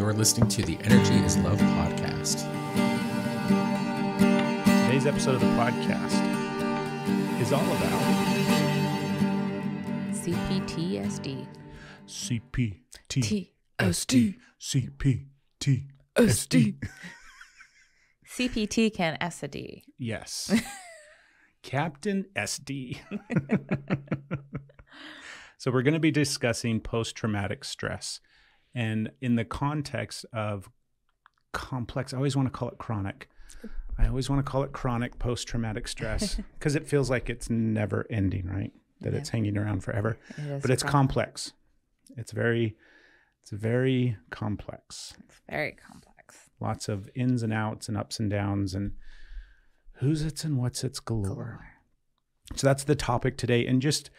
You're listening to the Energy is Love podcast. Today's episode of the podcast is all about CPTSD. CPTSD. CPTSD. CPT can SD. Yes. Captain SD. So we're going to be discussing post-traumatic stress. And in the context of complex, I always want to call it chronic. I always want to call it chronic post-traumatic stress because it feels like it's never ending, right? That it's hanging around forever. But it's complex. It's very complex. It's very complex. Lots of ins and outs and ups and downs and who's it's and what's it's galore. So that's the topic today. And just,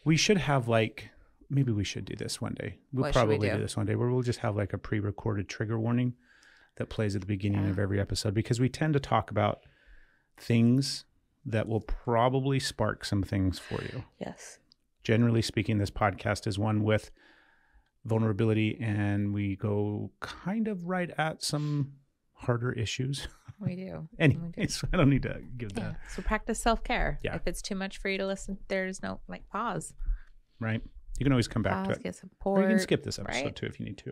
we should have maybe we should do this one day. We'll probably do this one day where we'll just have like a pre-recorded trigger warning that plays at the beginning of every episode, because we tend to talk about things that will probably spark some things for you. Yes. Generally speaking, this podcast is one with vulnerability, and we go kind of right at some harder issues. We do. Anyways, I don't need to give that. So practice self-care. Yeah. If it's too much for you to listen, there's no pause. Right. You can always come back to it. Get support. Or you can skip this episode too if you need to.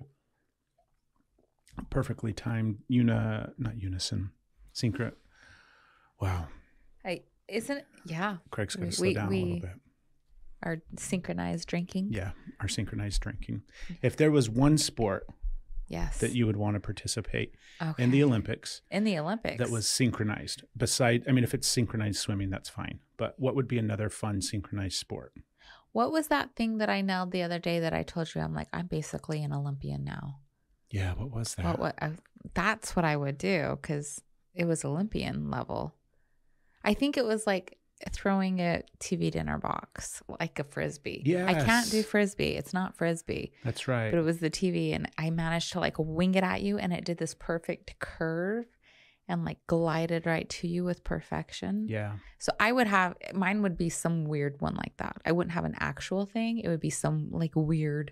Perfectly timed, not unison, synchro. Wow. Isn't it? Yeah. Craig's going to slow down a little bit. Our synchronized drinking. Yeah, our synchronized drinking. If there was one sport that you would want to participate in the Olympics. That was synchronized. If it's synchronized swimming, that's fine. But what would be another fun synchronized sport? What was that thing that I nailed the other day that I told you? I'm like, I'm basically an Olympian now. Yeah, what was that? That's what I would do, because it was Olympian level. I think it was like throwing a TV dinner box, like a Frisbee. Yes. I can't do Frisbee. It's not Frisbee. That's right. But it was the TV, and I managed to wing it at you, and it did this perfect curve and glided right to you with perfection. Yeah. So mine would be some weird one like that. I wouldn't have an actual thing. It would be some weird,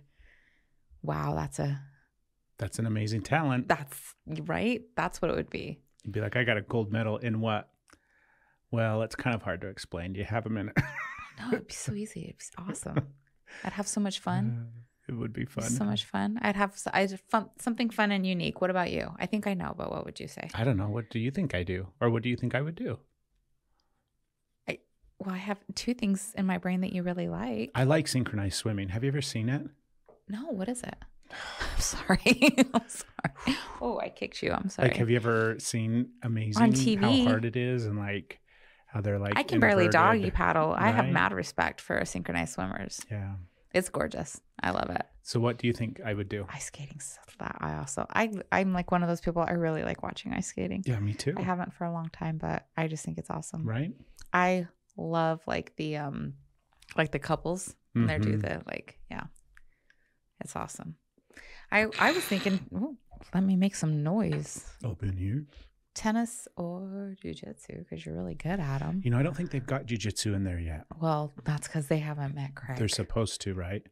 wow, that's an amazing talent. That's right. That's what it would be. You'd be like, I got a gold medal in what? Well, it's kind of hard to explain. Do you have a minute? No, it'd be so easy. It'd be awesome. I'd have so much fun. It would be fun. So much fun. I'd have something fun and unique. What about you? I think I know, but what would you say? I don't know. What do you think I do? Or what do you think I would do? I have two things in my brain that you really like. I like synchronized swimming. Have you ever seen it? No, what is it? I'm sorry. I'm sorry. Oh, I kicked you. I'm sorry. Have you ever seen Amazing on TV? How hard it is and how they're I can barely doggy paddle. Right? I have mad respect for synchronized swimmers. Yeah. It's gorgeous. I love it. So what do you think I would do? Ice skating. I'm like one of those people. I really like watching ice skating. Yeah, me too. I haven't for a long time, but I just think it's awesome. Right. I love the couples when they do the it's awesome. I was thinking, let me make some noise. Open here. Tennis or jiu-jitsu, because you're really good at them. I don't think they've got jiu-jitsu in there yet. Well, that's because they haven't met Craig. They're supposed to, right?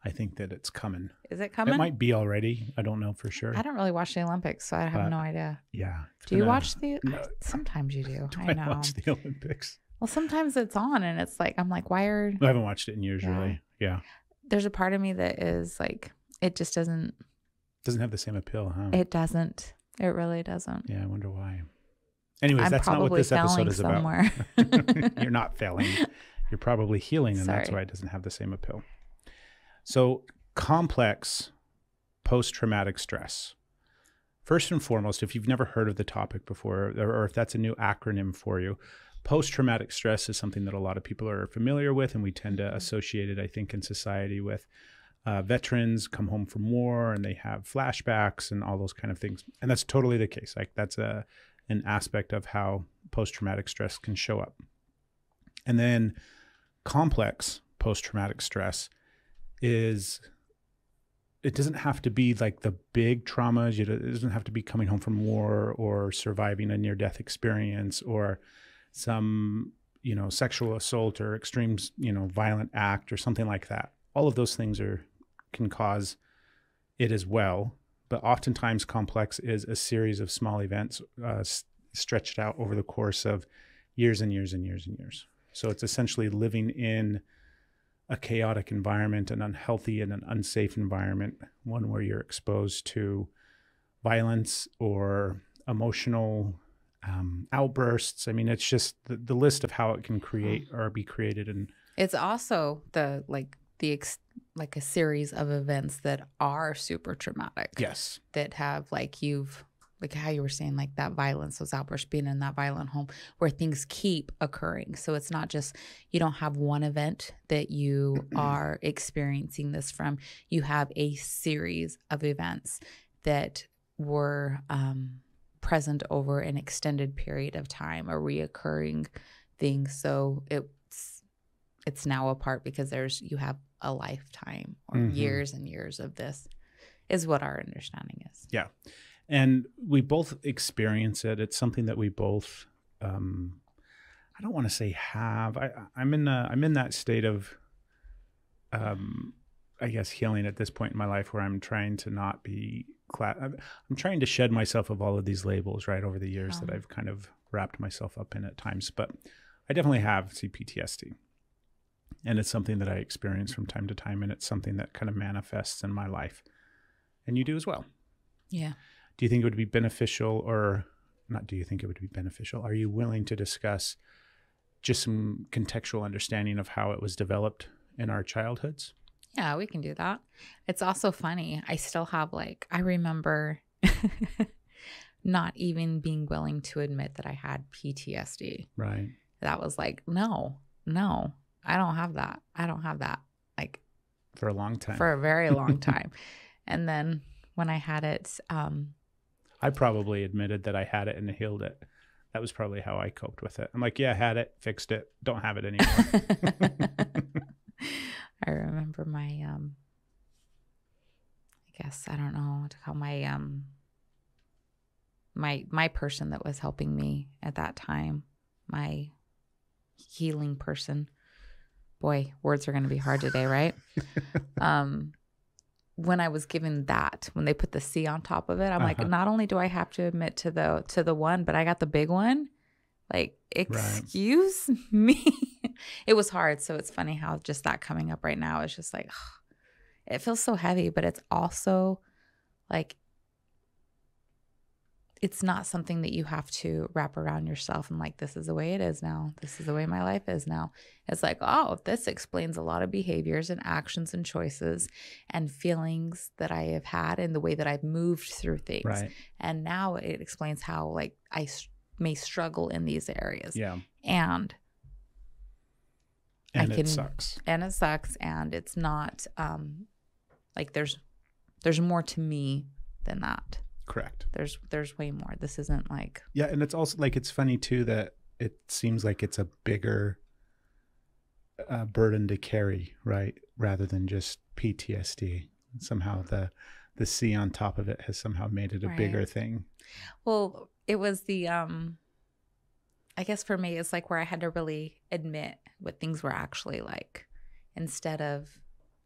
I think that it's coming. Is it coming? It might be already. I don't know for sure. I don't really watch the Olympics, so I have no idea. Yeah. Do you watch the? No, sometimes you do. I know. Watch the Olympics. Well, sometimes it's on, and it's I'm like, why are? I haven't watched it in years, really. Yeah. There's a part of me that is it just doesn't have the same appeal, huh? It doesn't. It really doesn't. Yeah, I wonder why. Anyways, that's not what this episode is about. You're not failing. You're probably healing, and that's why it doesn't have the same appeal. So, complex post-traumatic stress. First and foremost, if you've never heard of the topic before, or if that's a new acronym for you, post-traumatic stress is something that a lot of people are familiar with, and we tend to associate it, I think, in society with veterans come home from war and they have flashbacks and all those kind of things. And that's totally the case. That's an aspect of how post-traumatic stress can show up. And then complex post-traumatic stress it doesn't have to be the big traumas. It doesn't have to be coming home from war or surviving a near-death experience or some, sexual assault or extreme, violent act or something like that. All of those things can cause it as well, but oftentimes complex is a series of small events stretched out over the course of years and years and years and years. So it's essentially living in a chaotic environment, an unhealthy and an unsafe environment, one where you're exposed to violence or emotional outbursts. I mean, it's just the list of how it can create or be created. And it's also like a series of events that are super traumatic. Yes. That have like how you were saying, like that violence, those outbursts, being in that violent home where things keep occurring. So it's not just, you don't have one event that you are experiencing this from. You have a series of events that were present over an extended period of time, a reoccurring thing. So it's now a part because you have a lifetime or years and years of this is what our understanding is. Yeah. And we both experience it. It's something that we both, I don't want to say have. I'm in that state of, I guess, healing at this point in my life where I'm trying to not be, I'm trying to shed myself of all of these labels, right, over the years that I've kind of wrapped myself up in at times. But I definitely have CPTSD. And it's something that I experience from time to time, and it's something that kind of manifests in my life. And you do as well. Yeah. Do you think it would be beneficial, or not do you think it would be beneficial? Are you willing to discuss just some contextual understanding of how it was developed in our childhoods? Yeah, we can do that. It's also funny. I still have I remember not even being willing to admit that I had PTSD. Right. That was like, no, I don't have that. I don't have that. Like for a long time. For a very long time. And then when I had it, I probably admitted that I had it and healed it. That was probably how I coped with it. I'm like, yeah, I had it, fixed it, don't have it anymore. I remember my, I guess, I don't know what to call my person that was helping me at that time, my healing person. Boy, words are going to be hard today, right? When I was given that, when they put the C on top of it, I'm like, not only do I have to admit to the one, but I got the big one. Like, excuse me. It was hard. So it's funny how just that coming up right now is just like, it feels so heavy, but it's also like, it's not something that you have to wrap around yourself and like, this is the way it is now. This is the way my life is now. It's like, oh, this explains a lot of behaviors and actions and choices and feelings that I have had and the way that I've moved through things. Right. And now it explains how like I may struggle in these areas. Yeah. And it sucks. And it sucks. And it's not like there's more to me than that. Correct. There's way more. This isn't like. Yeah. And it's also like, it's funny too, that it seems like it's a bigger burden to carry, right? Rather than just PTSD. Somehow the C on top of it has somehow made it a bigger thing. Well, it was the, I guess for me, it's like where I had to really admit what things were actually like instead of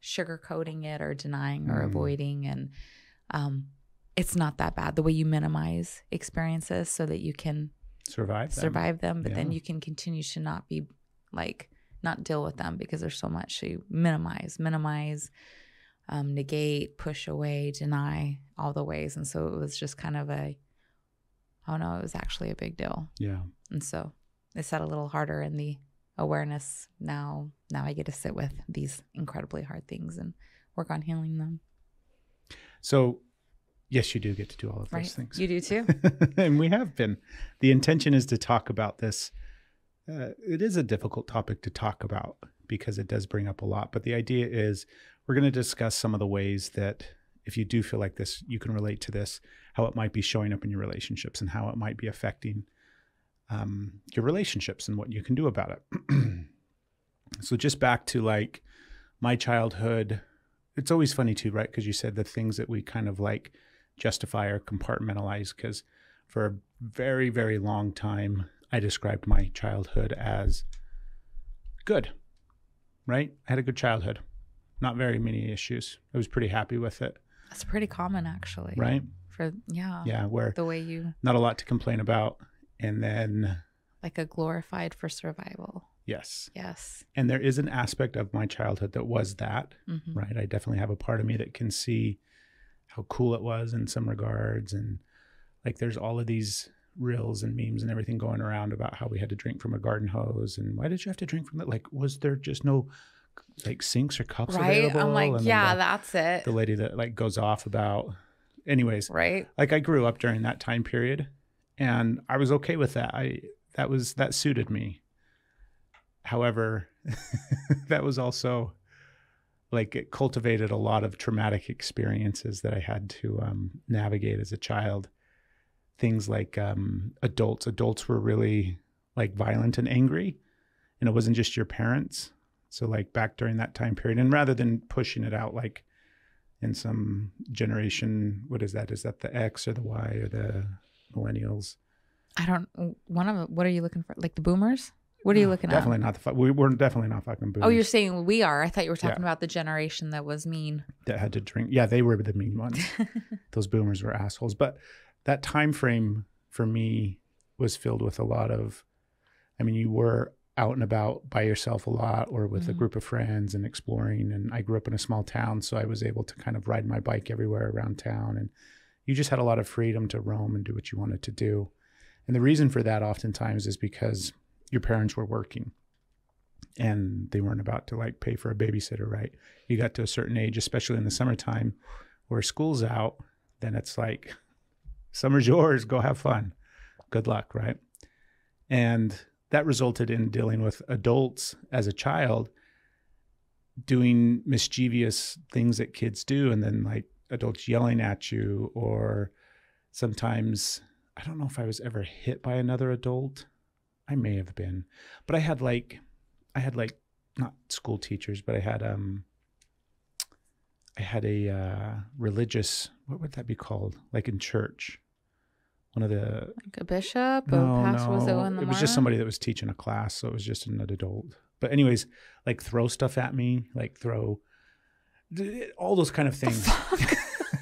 sugarcoating it or denying or avoiding. And it's not that bad. The way you minimize experiences so that you can survive them, but then you can continue to not be like, not deal with them because there's so much. So you minimize, negate, push away, deny, all the ways. And so it was just kind of it was actually a big deal. Yeah. And so it's set a little harder in the awareness. Now I get to sit with these incredibly hard things and work on healing them. So yes, you do get to do all of those things. You do too. And we have been. The intention is to talk about this. It is a difficult topic to talk about because it does bring up a lot. But the idea is we're going to discuss some of the ways that if you do feel like this, you can relate to this, how it might be showing up in your relationships and how it might be affecting your relationships and what you can do about it. So just back to like my childhood, it's always funny too, right? Because you said the things that we kind of like justify or compartmentalize, because for a very, very long time, I described my childhood as good, right? I had a good childhood, not very many issues. I was pretty happy with it. That's pretty common, actually. Right? Yeah, where the way you... Not a lot to complain about. And then... Like a glorified for survival. Yes. Yes. And there is an aspect of my childhood that was that, right? I definitely have a part of me that can see how cool it was in some regards. And like, there's all of these reels and memes and everything going around about how we had to drink from a garden hose. And why did you have to drink from it? Like, was there just no like sinks or cups available? I'm like, and yeah, that's it. The lady that like goes off about, anyways, right? Like I grew up during that time period and I was okay with that. That suited me. However, that was also like it cultivated a lot of traumatic experiences that I had to navigate as a child. Things like adults were really like violent and angry, and it wasn't just your parents. So like back during that time period, and rather than pushing it out like in some generation, what is that? Is that the X or the Y or the millennials? What are you looking for? Like the boomers? What are you looking definitely at? Definitely not we're definitely not fucking boomers. Oh, you're saying we are. I thought you were talking about the generation that was mean. That had to drink. Yeah, they were the mean ones. Those boomers were assholes. But that time frame for me was filled with a lot of, I mean, you were out and about by yourself a lot or with a group of friends and exploring. And I grew up in a small town, so I was able to kind of ride my bike everywhere around town. And you just had a lot of freedom to roam and do what you wanted to do. And the reason for that oftentimes is because your parents were working and they weren't about to like pay for a babysitter, right? You got to a certain age, especially in the summertime where school's out, then it's like, summer's yours, go have fun. Good luck, right? And that resulted in dealing with adults as a child doing mischievous things that kids do. And then like adults yelling at you, or sometimes, I don't know if I was ever hit by another adult. I may have been, but I had not school teachers, but I had a religious, what would that be called? Like in church, one of the, like a bishop, a pastor, was it one? It was just somebody that was teaching a class, so it was just an adult. But anyways, like throw stuff at me, like throw all those kind of things.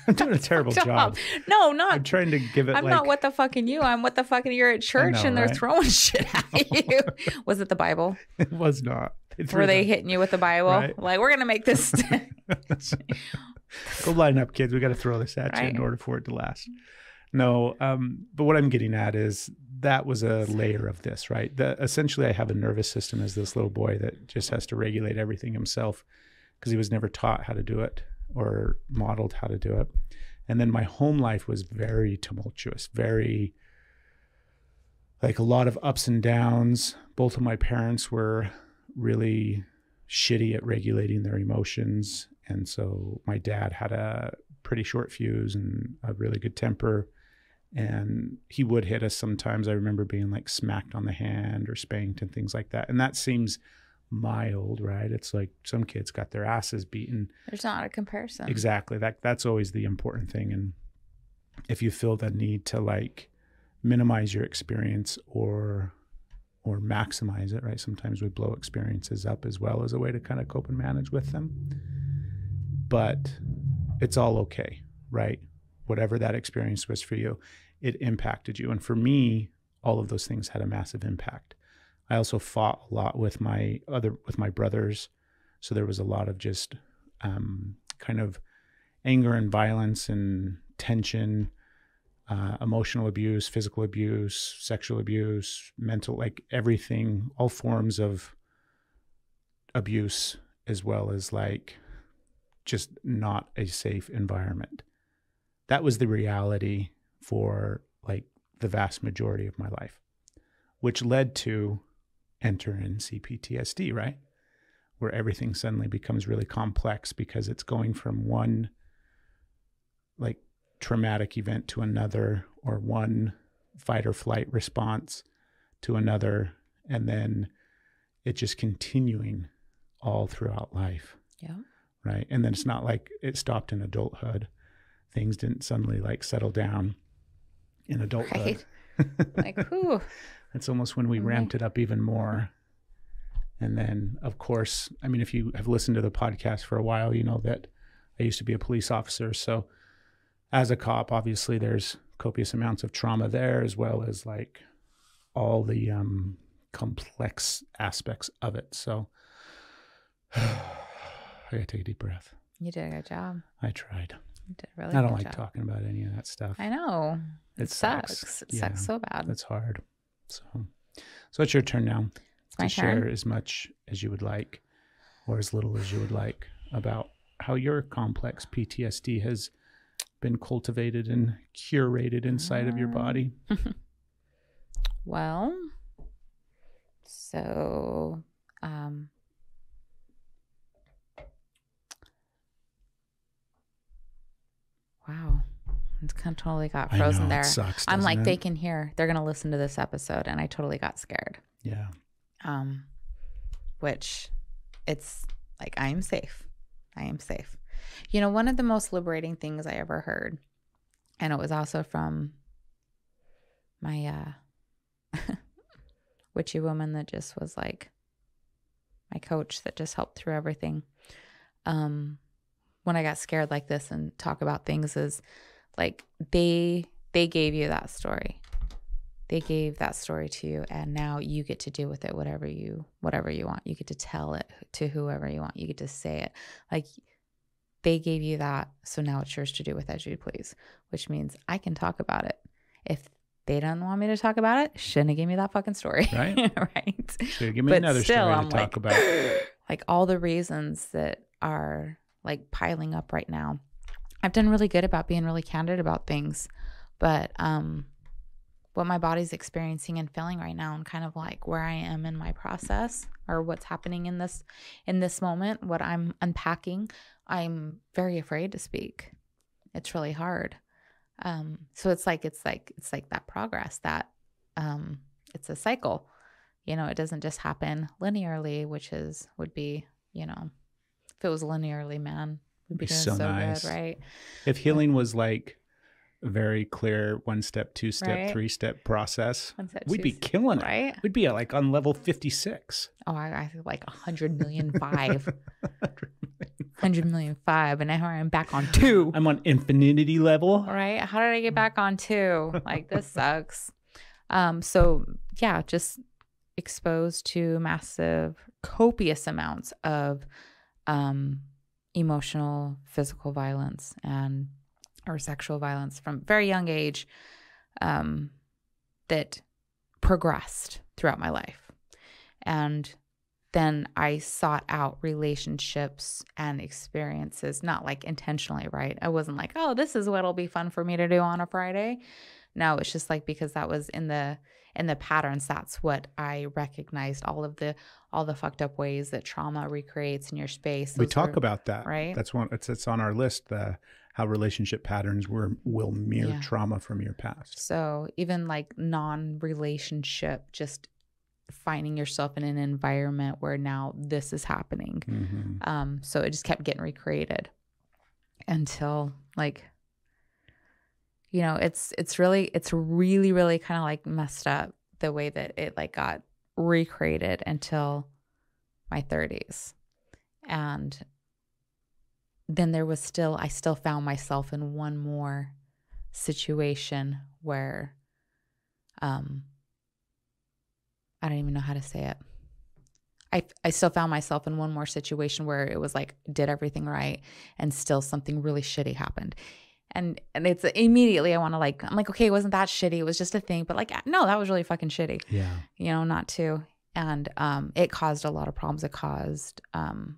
I'm doing a terrible job. No, not. I'm trying to give it. I'm not what the fucking you. I'm what the fucking you're at church and they're throwing shit at you. Was it the Bible? It was not. Were they hitting you with the Bible? Right? Like, we're gonna make this. Go line up, kids. We got to throw this at you in order for it to last. No, but what I'm getting at is that was a layer of this, right? Essentially, I have a nervous system as this little boy that just has to regulate everything himself because he was never taught how to do it or modeled how to do it. And then my home life was very tumultuous, very like a lot of ups and downs. Both of my parents were really shitty at regulating their emotions. And so my dad had a pretty short fuse and a really good temper. And he would hit us sometimes. I remember being like smacked on the hand or spanked and things like that. And that seems mild, right? It's like some kids got their asses beaten. There's not a comparison. Exactly. That's always the important thing. And if you feel the need to like minimize your experience or maximize it, right? Sometimes we blow experiences up as well as a way to kind of cope and manage with them. But it's all okay, right? Whatever that experience was for you, it impacted you. And for me, all of those things had a massive impact. I also fought a lot with my brothers. So there was a lot of just kind of anger and violence and tension, emotional abuse, physical abuse, sexual abuse, mental, like everything, all forms of abuse, as well as like just not a safe environment. That was the reality for like the vast majority of my life, which led to entering CPTSD, right? Where everything suddenly becomes really complex because it's going from one like traumatic event to another, or one fight or flight response to another, and then it just continuing all throughout life. Yeah. Right. And then it's not like it stopped in adulthood. Things didn't suddenly like settle down in adulthood. Right. Like, whew. It's almost when we ramped it up even more. And then, of course, I mean, if you have listened to the podcast for a while, you know that I used to be a police officer. So as a cop, obviously there's copious amounts of trauma there, as well as like all the complex aspects of it. So I gotta take a deep breath. You did a good job. I tried. You did a really I don't good like job. talking about any of that stuff. I know. It sucks. It sucks so bad. It's hard. So it's your turn now to share as much as you would like, or as little as you would like, about how your complex PTSD has been cultivated and curated inside of your body. Well, so wow. It's kind of totally got frozen there. It sucks, I'm like, it? they can hear. They're going to listen to this episode, and I totally got scared. Yeah. Which it's like, I am safe. I am safe. You know, one of the most liberating things I ever heard, and it was also from my witchy woman that just was like my coach that just helped through everything. When I got scared like this and talk about things is like, they gave you that story. They gave that story to you, and now you get to do with it whatever you want. You get to tell it to whoever you want. You get to say it. Like, they gave you that, so now it's yours to do with as you please, which means I can talk about it. If they don't want me to talk about it, shouldn't have given me that fucking story. Right. Right. So give me another story to talk about. Like, all the reasons that are like piling up right now. I've done really good about being really candid about things, but what my body's experiencing and feeling right now, and kind of like where I am in my process, or what's happening in this moment, what I'm unpacking, I'm very afraid to speak. It's really hard. So it's like that progress that it's a cycle. You know, it doesn't just happen linearly, which would be, you know, if it was linearly, man, we'd be doing so nice. Good, right? If healing was like a very clear 1-step, 2-step, right? 3-step process, we'd be step, killing it. Right? We'd be like on level 56. Oh, I feel like 100,000,005. 100,000,005, and now I'm back on 2. I'm on infinity level. Right? How did I get back on 2? Like, this sucks. So yeah, just exposed to massive, copious amounts of emotional, physical violence or sexual violence from very young age, that progressed throughout my life. And then I sought out relationships and experiences, not like intentionally, right? I wasn't like, oh, this is what'll be fun for me to do on a Friday. No, it's just like, because that was in the patterns, that's what I recognized, all the fucked up ways that trauma recreates in your space. We talk about that, right? That's one. It's on our list. How relationship patterns will mirror trauma from your past. So even like non-relationship, just finding yourself in an environment where now this is happening. Mm-hmm. So it just kept getting recreated until, like, you know, it's really kind of like messed up the way that it like got recreated until my 30s. And then I still found myself in one more situation where, I don't even know how to say it. I still found myself in one more situation where it was like, did everything right, and still something really shitty happened. And it's immediately I'm like, okay, it wasn't that shitty. It was just a thing. But like, no, that was really fucking shitty. Yeah. You know, not to. And it caused a lot of problems. It caused, and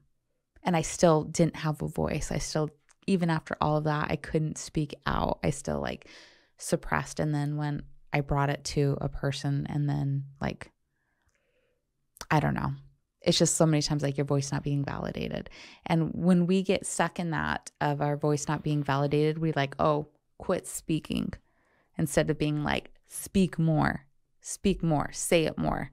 I still didn't have a voice. I still, even after all of that, I couldn't speak out. I still like suppressed. And then when I brought it to a person, and then like, I don't know. It's just so many times like your voice not being validated. And when we get stuck in that of our voice not being validated, we like, oh, quit speaking, instead of being like, speak more, say it more.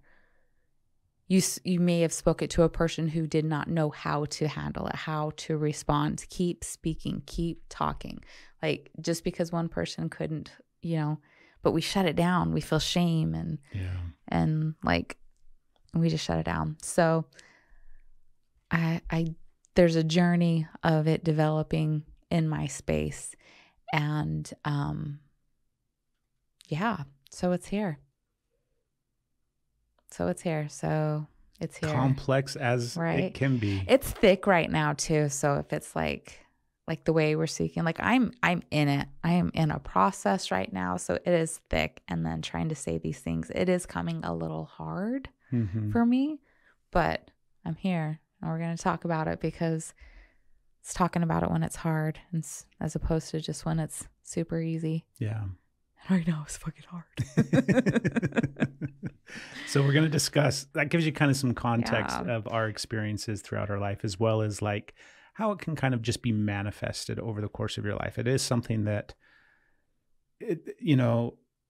You may have spoke it to a person who did not know how to handle it, how to respond. Keep speaking, keep talking. Like, just because one person couldn't, you know, but we shut it down. We feel shame and like, we just shut it down. So I there's a journey of it developing in my space. And yeah, so it's here. So it's here. Complex as it can be. It's thick right now too. So if it's like the way we're speaking, like I'm in it. I am in a process right now. So it is thick. And then trying to say these things, it is coming a little hard for me, but I'm here and we're going to talk about it because it's talking about it when it's hard as opposed to just when it's super easy. Yeah. Right now it's fucking hard. So we're going to discuss, that gives you kind of some context of our experiences throughout our life, as well as like how it can kind of just be manifested over the course of your life. It is something that,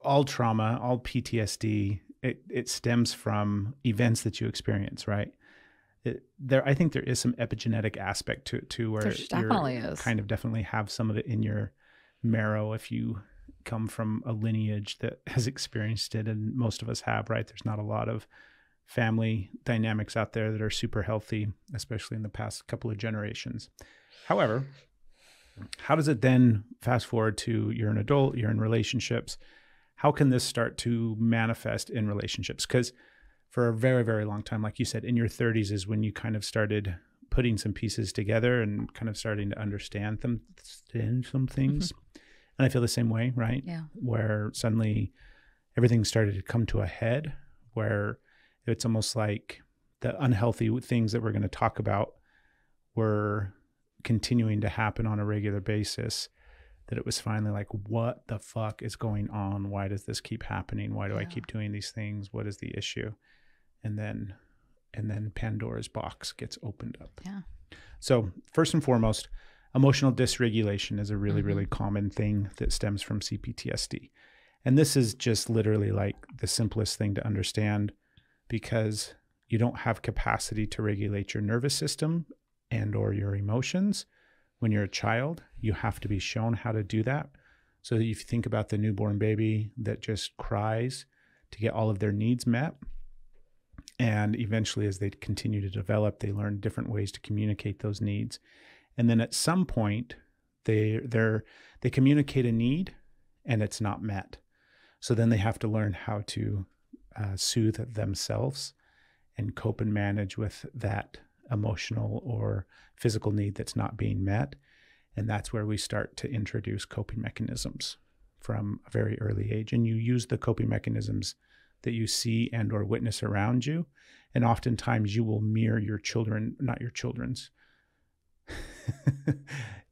all trauma, all PTSD, it stems from events that you experience, right? I think there is some epigenetic aspect to it too, where you kind of definitely have some of it in your marrow if you come from a lineage that has experienced it, and most of us have, right? There's not a lot of family dynamics out there that are super healthy, especially in the past couple of generations. However, how does it then fast forward to you're an adult, you're in relationships? How can this start to manifest in relationships? Because for a very, very long time, like you said, in your 30s is when you kind of started putting some pieces together and kind of starting to understand some things. And I feel the same way, right? Yeah. Where suddenly everything started to come to a head, where it's almost like the unhealthy things that we're going to talk about were continuing to happen on a regular basis, that it was finally like, what the fuck is going on? Why does this keep happening? Why do I keep doing these things? What is the issue? And then Pandora's box gets opened up. Yeah. So first and foremost, emotional dysregulation is a really, really common thing that stems from CPTSD. And this is just literally like the simplest thing to understand, because you don't have capacity to regulate your nervous system and or your emotions. When you're a child, you have to be shown how to do that. So that if you think about the newborn baby that just cries to get all of their needs met, and eventually as they continue to develop, they learn different ways to communicate those needs. And then at some point, they communicate a need and it's not met. So then they have to learn how to soothe themselves and cope and manage with that emotional or physical need that's not being met. And that's where we start to introduce coping mechanisms from a very early age. And you use the coping mechanisms that you see and or witness around you. And oftentimes you will mirror your children, not your children's.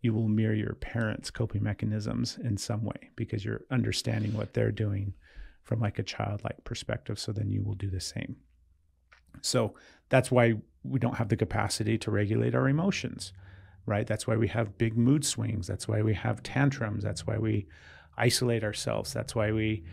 You will mirror your parents' coping mechanisms in some way, because you're understanding what they're doing from like a childlike perspective. So then you will do the same. So that's why we don't have the capacity to regulate our emotions, right? That's why we have big mood swings. That's why we have tantrums. That's why we isolate ourselves. That's why we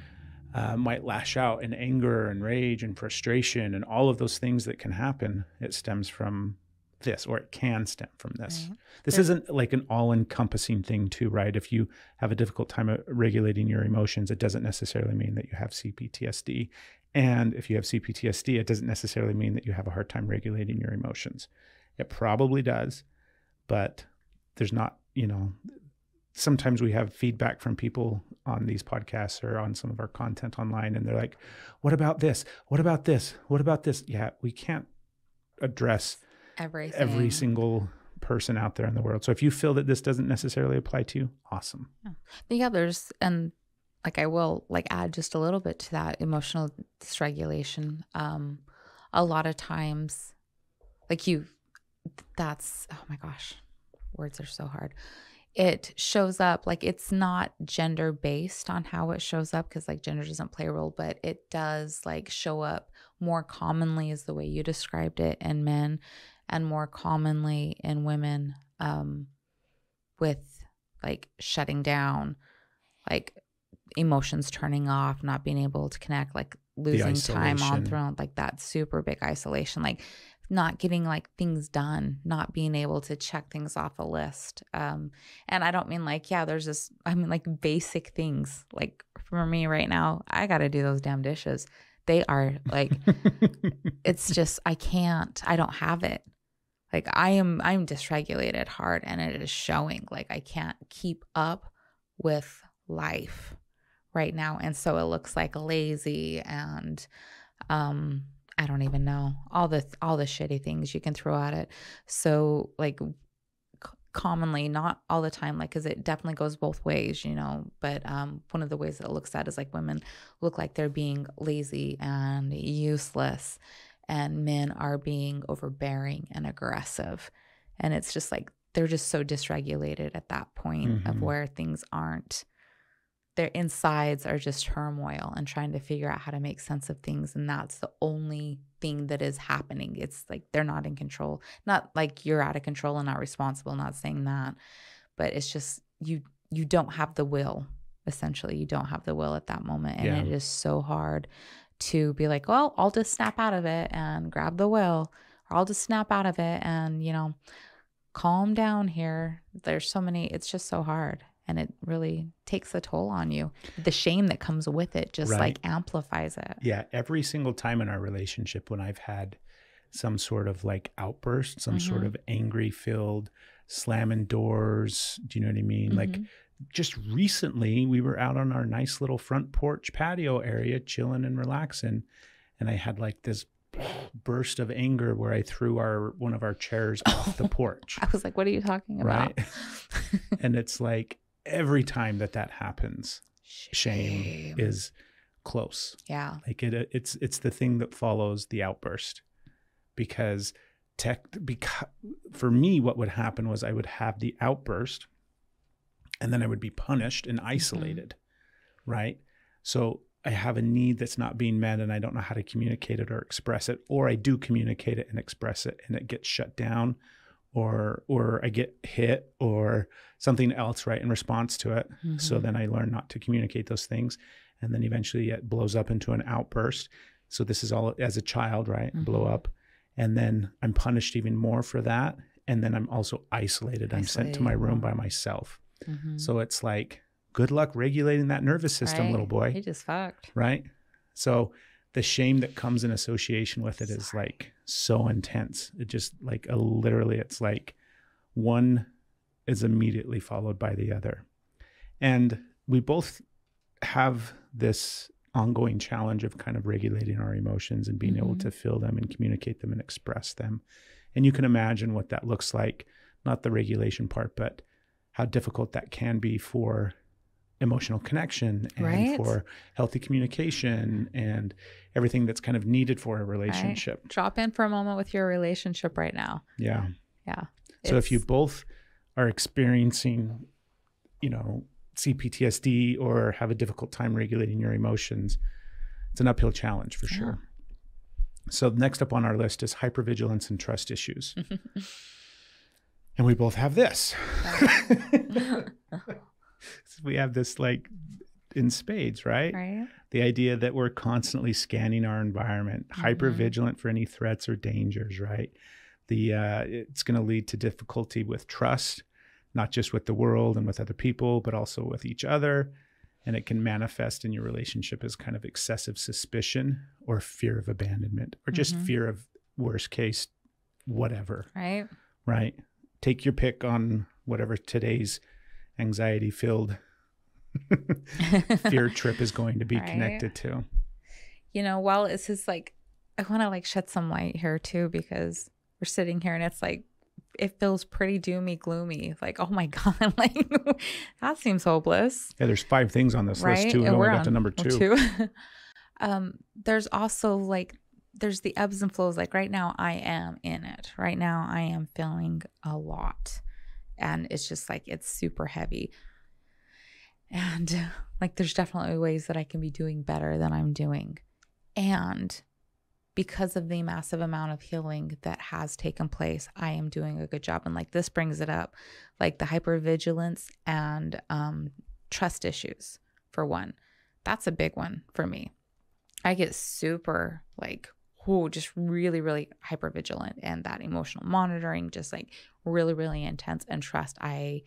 might lash out in anger and rage and frustration and all of those things that can happen. It stems from this, or it can stem from this. Right. This isn't like an all-encompassing thing too, right? If you have a difficult time regulating your emotions, it doesn't necessarily mean that you have CPTSD. And if you have CPTSD, it doesn't necessarily mean that you have a hard time regulating your emotions. It probably does, but there's not, sometimes we have feedback from people on these podcasts or on some of our content online, and they're like, what about this? What about this? What about this? Yeah, we can't address every single person out there in the world. So if you feel that this doesn't necessarily apply to you, awesome. Yeah, and like I will add just a little bit to that emotional dysregulation. A lot of times, that's, oh my gosh, words are so hard. It shows up, it's not gender based on how it shows up, because gender doesn't play a role, but it does show up more commonly is the way you described it in men, and more commonly in women, with shutting down, emotions turning off, not being able to connect, losing time on throne, that super big isolation, not getting things done, not being able to check things off a list. And I don't mean there's this, I mean basic things. For me right now, I got to do those damn dishes. They are it's just, I don't have it. I'm dysregulated hard, and it is showing. I can't keep up with life right now. And so it looks like lazy and I don't even know all the shitty things you can throw at it. So like commonly, not all the time, like, cause it definitely goes both ways, you know, but one of the ways that it looks at is like women look like they're being lazy and useless, and men are being overbearing and aggressive. And it's just like, they're just so dysregulated at that point of where things aren't, their insides are just turmoil and trying to figure out how to make sense of things. And that's the only thing that is happening. It's like they're not in control. Not like you're out of control and not responsible, not saying that. But it's just you don't have the will, essentially. You don't have the will at that moment. And it is so hard to be like, well, I'll just snap out of it and grab the will. Or I'll just snap out of it and, you know, calm down here. There's so many, it's just so hard. And it really takes a toll on you. The shame that comes with it just like amplifies it. Yeah. Every single time in our relationship, when I've had some sort of like outburst, some sort of angry filled slamming doors, do you know what I mean? Like just recently we were out on our nice little front porch patio area, chilling and relaxing. And I had like this burst of anger where I threw one of our chairs off the porch. I was like, what are you talking about? Right. And it's like, every time that happens, shame is close. Yeah. Like it's the thing that follows the outburst, because for me, what would happen was I would have the outburst and then I would be punished and isolated. Right. So I have a need that's not being met and I don't know how to communicate it or express it, or I do communicate it and express it and it gets shut down, or I get hit or something else, right, in response to it. So then I learn not to communicate those things. And then eventually it blows up into an outburst. So this is all as a child, right? Blow up. And then I'm punished even more for that. And then I'm also isolated. I'm sent to my room by myself. So it's like, good luck regulating that nervous system, little boy. He just fucked. Right? So the shame that comes in association with it is like so intense. It just like literally, it's like one is immediately followed by the other. And we both have this ongoing challenge of kind of regulating our emotions and being able to feel them and communicate them and express them. And you can imagine what that looks like, not the regulation part, but how difficult that can be for emotional connection and for healthy communication and everything that's kind of needed for a relationship. Right. Drop in for a moment with your relationship right now. Yeah. Yeah. So if you both are experiencing, you know, CPTSD or have a difficult time regulating your emotions, it's an uphill challenge for sure. So next up on our list is hypervigilance and trust issues. And we both have this. We have this like in spades, right? The idea that we're constantly scanning our environment, hyper vigilant for any threats or dangers, right? It's going to lead to difficulty with trust, not just with the world and with other people, but also with each other. And it can manifest in your relationship as kind of excessive suspicion or fear of abandonment or just fear of worst case, whatever. Right. Take your pick on whatever today's anxiety-filled fear trip is going to be connected to. You know, while it's just like, I want to like shed some light here too, because we're sitting here and it's like, it feels pretty doomy, gloomy. Like, oh my God, like that seems hopeless. Yeah, there's 5 things on this list too. We only got to number 2. There's also like, there's the ebbs and flows. Like right now I am in it. Right now I am feeling a lot. And it's just like, it's super heavy. And like, there's definitely ways that I can be doing better than I'm doing. And because of the massive amount of healing that has taken place, I am doing a good job. And like, this brings it up, like the hypervigilance and trust issues for one. That's a big one for me. I get super like, just really, really hypervigilant, and that emotional monitoring, just like really, really intense. And trust, I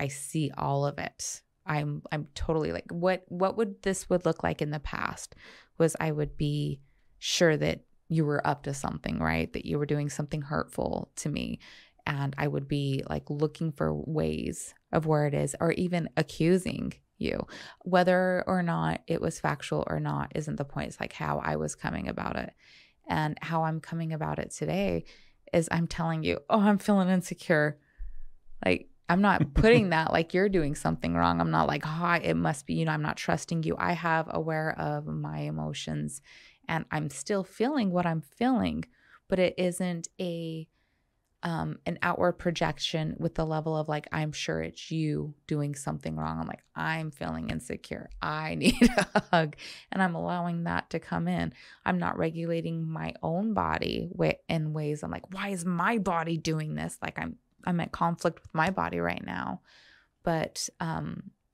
see all of it. I'm totally like, what would look like in the past was I would be sure that you were up to something, right? That you were doing something hurtful to me. And I would be like looking for ways of where it is, or even accusing you. Whether or not it was factual or not isn't the point. It's like how I was coming about it. And how I'm coming about it today is I'm telling you, oh, I'm feeling insecure. Like, I'm not putting that like you're doing something wrong. I'm not like, oh, it must be, I'm not trusting you. I have aware of my emotions and I'm still feeling what I'm feeling, but it isn't an outward projection with the level of like, I'm sure it's you doing something wrong. I'm like, I'm feeling insecure. I need a hug. And I'm allowing that to come in. I'm not regulating my own body in ways I'm like, why is my body doing this? Like I'm at conflict with my body right now. But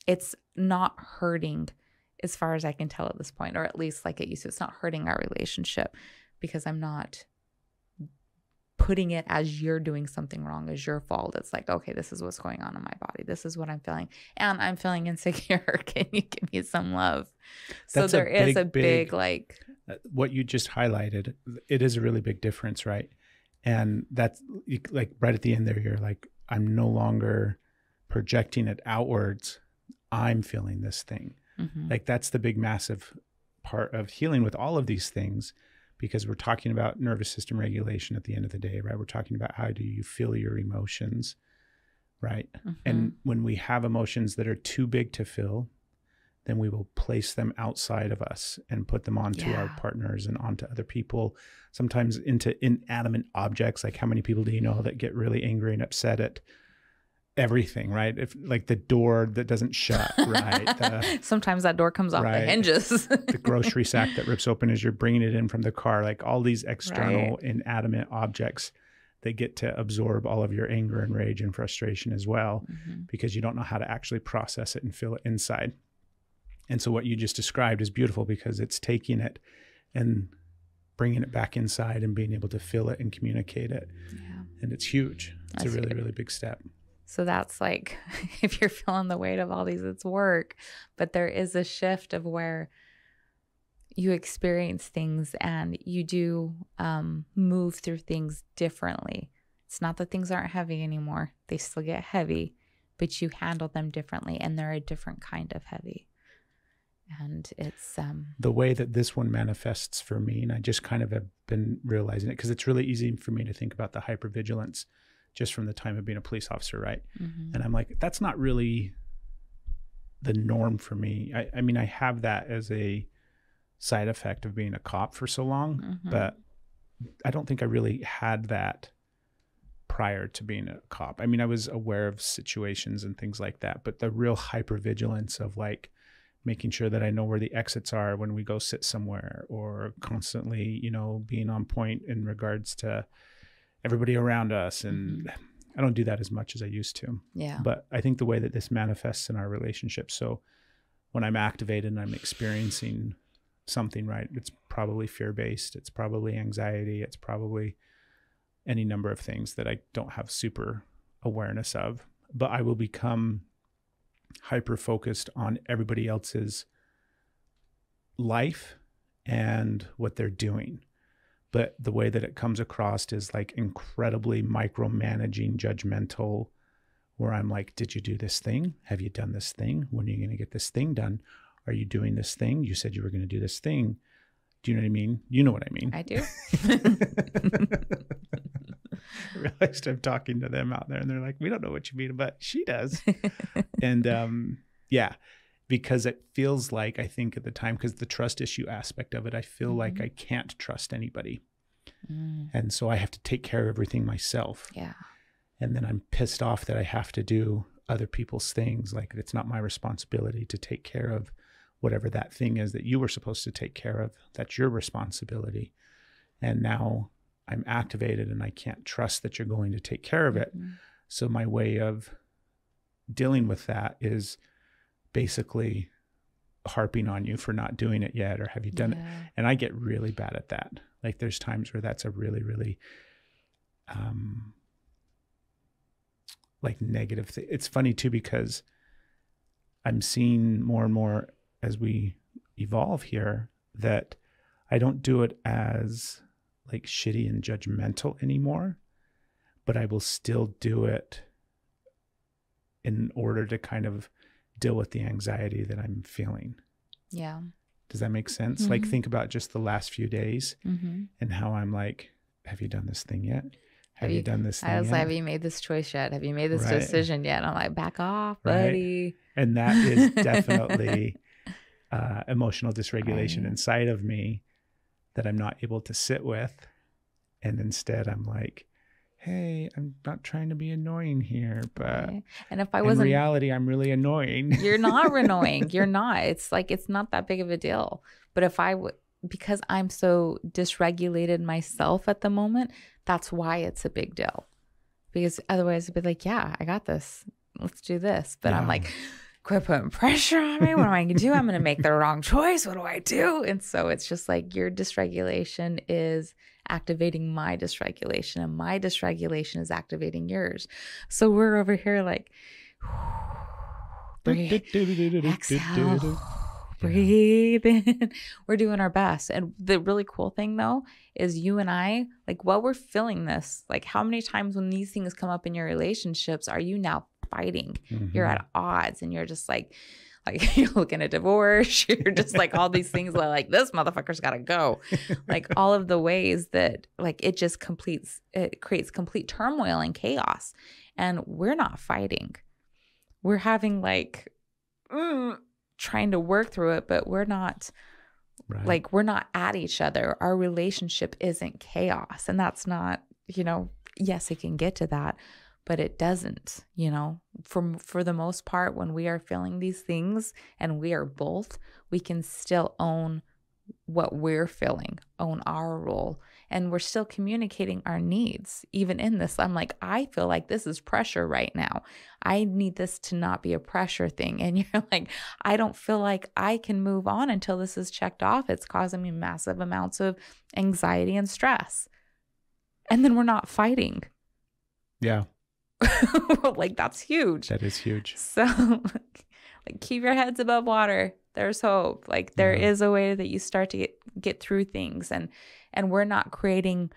it's not hurting as far as I can tell at this point, or at least like it used to. It's not hurting our relationship because I'm not putting it as you're doing something wrong, as your fault. It's like, okay, this is what's going on in my body. This is what I'm feeling. And I'm feeling insecure. Can you give me some love? So there is a big like... What you just highlighted, it is a really big difference, right? And that's like right at the end there, you're like, I'm no longer projecting it outwards. I'm feeling this thing. Mm-hmm. Like that's the big, massive part of healing with all of these things, because we're talking about nervous system regulation at the end of the day, right? We're talking about how do you feel your emotions, right? Mm-hmm. And when we have emotions that are too big to feel, then we will place them outside of us and put them onto our partners and onto other people, sometimes into inanimate objects. Like how many people do you know that get really angry and upset at everything, right? If like the door that doesn't shut, right? Sometimes that door comes off the hinges. The grocery sack that rips open as you're bringing it in from the car, like all these external inanimate objects that get to absorb all of your anger and rage and frustration as well, because you don't know how to actually process it and feel it inside. And so what you just described is beautiful, because it's taking it and bringing it back inside and being able to feel it and communicate it. Yeah. And it's huge. It's a really, really big step. So that's like, if you're feeling the weight of all these, it's work. But there is a shift of where you experience things and you do move through things differently. It's not that things aren't heavy anymore. They still get heavy, but you handle them differently, and they're a different kind of heavy. And it's the way that this one manifests for me, and I just kind of have been realizing it, because it's really easy for me to think about the hypervigilance just from the time of being a police officer, right? Mm-hmm. And I'm like, that's not really the norm for me. I mean, I have that as a side effect of being a cop for so long, but I don't think I really had that prior to being a cop. I mean, I was aware of situations and things like that, but the real hypervigilance of like making sure that I know where the exits are when we go sit somewhere, or constantly, being on point in regards to everybody around us. And I don't do that as much as I used to. Yeah. But I think the way that this manifests in our relationship. So when I'm activated and I'm experiencing something, right, it's probably fear-based. It's probably anxiety. It's probably any number of things that I don't have super awareness of, but I will become hyper-focused on everybody else's life and what they're doing. But the way that it comes across is like incredibly micromanaging, judgmental, where I'm like, did you do this thing? Have you done this thing? When are you going to get this thing done? Are you doing this thing? You said you were going to do this thing. Do you know what I mean? You know what I mean. I do. I realized I'm talking to them out there and they're like, we don't know what you mean, but she does. And because it feels like, I think at the time, because the trust issue aspect of it, I feel like I can't trust anybody. And so I have to take care of everything myself. Yeah. And then I'm pissed off that I have to do other people's things. Like it's not my responsibility to take care of whatever that thing is that you were supposed to take care of. That's your responsibility. And now I'm activated and I can't trust that you're going to take care of it. So my way of dealing with that is basically harping on you for not doing it yet, or have you done it? And I get really bad at that. Like there's times where that's a really, really like negative thing. It's funny too, because I'm seeing more and more as we evolve here that I don't do it as like shitty and judgmental anymore, but I will still do it in order to kind of deal with the anxiety that I'm feeling. Yeah. Does that make sense? Like, think about just the last few days and how I'm like, have you done this thing yet? Have you done this thing I was yet? like, have you made this choice yet? Have you made this decision yet? And I'm like, back off, buddy. And that is definitely emotional dysregulation inside of me that I'm not able to sit with. And instead I'm like, hey, I'm not trying to be annoying here, but and if I wasn't, in reality, I'm really annoying. You're not annoying. You're not. It's like, it's not that big of a deal. But if I would, because I'm so dysregulated myself at the moment, that's why it's a big deal. Because otherwise I'd be like, yeah, I got this. Let's do this. But I'm like, quit putting pressure on me. What am I going to do? I'm going to make the wrong choice. What do I do? And so it's just like, your dysregulation is activating my dysregulation, and my dysregulation is activating yours. So we're over here like, breathe, exhale, breathe in. We're doing our best. And the really cool thing though is you and I, like, while we're feeling this, like, how many times when these things come up in your relationships are you now fighting? You're at odds, and you're just like you're looking at divorce. You're just like, all these things that like, this motherfucker's got to go. Like, all of the ways that like it creates complete turmoil and chaos. And we're not fighting. We're having like trying to work through it, but we're not like, we're not at each other. Our relationship isn't chaos. And that's not, yes, it can get to that, but it doesn't, for the most part, when we are feeling these things and we are both, we can still own what we're feeling, own our role. And we're still communicating our needs. Even in this, I'm like, I feel like this is pressure right now. I need this to not be a pressure thing. And you're like, I don't feel like I can move on until this is checked off. It's causing me massive amounts of anxiety and stress. And then we're not fighting. Yeah. Like, that's huge. That is huge. So like, keep your heads above water. There's hope. Like, there is a way that you start to get through things, and we're not creating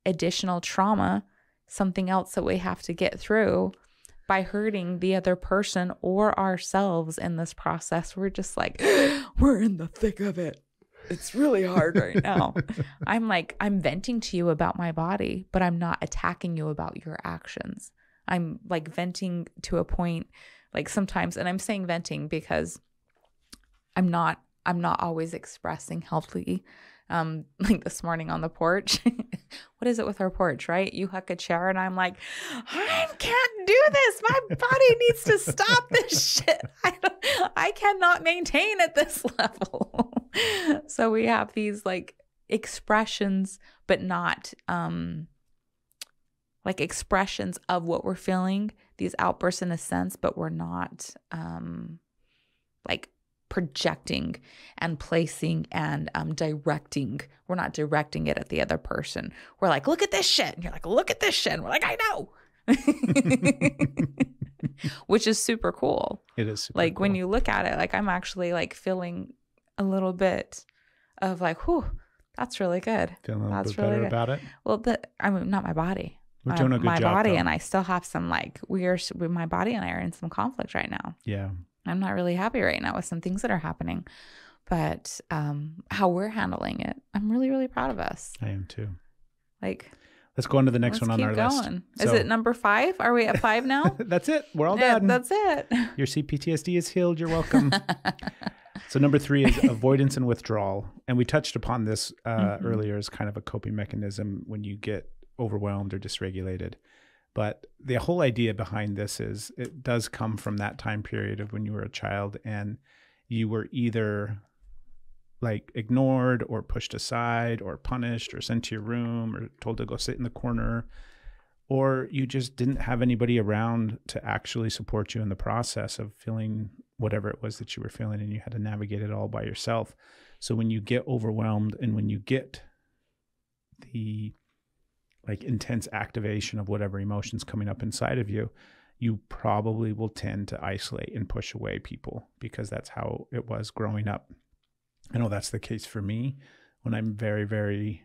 additional trauma, something else that we have to get through by hurting the other person or ourselves in this process. We're just like, we're in the thick of it. It's really hard right now. I'm venting to you about my body, but I'm not attacking you about your actions. I'm like venting to a point, like sometimes, and I'm saying venting because I'm not always expressing healthily. Like this morning on the porch, what is it with our porch, right? You huck a chair and I'm like, I can't do this. My body needs to stop this shit. I cannot maintain at this level. So we have these like expressions, but not, like expressions of what we're feeling, these outbursts in a sense, but we're not, like projecting and placing and directing. We're not directing it at the other person. We're like, look at this shit. And you're like, look at this shit. And we're like, I know. Which is super cool. It is super like cool. When you look at it, like I'm actually like feeling a little bit of like, whew, that's really good. Feeling a little bit better about it? Well, not my body. We're doing a good my job, body, though. and I still have some like my body and I are in some conflict right now. Yeah. I'm not really happy right now with some things that are happening, but how we're handling it, I'm really, really proud of us. I am too. Like, let's go on to the next one on our list. Is it number 5? Are we at 5 now? That's it. We're all done. That's it. Your CPTSD is healed. You're welcome. So number 3 is avoidance and withdrawal. And we touched upon this earlier as kind of a coping mechanism when you get overwhelmed or dysregulated. But the whole idea behind this is it does come from that time period of when you were a child and you were either like ignored or pushed aside or punished or sent to your room or told to go sit in the corner, or you just didn't have anybody around to actually support you in the process of feeling whatever it was that you were feeling, and you had to navigate it all by yourself. So when you get overwhelmed and when you get the like intense activation of whatever emotions coming up inside of you, you probably will tend to isolate and push away people because that's how it was growing up. I know that's the case for me when I'm very, very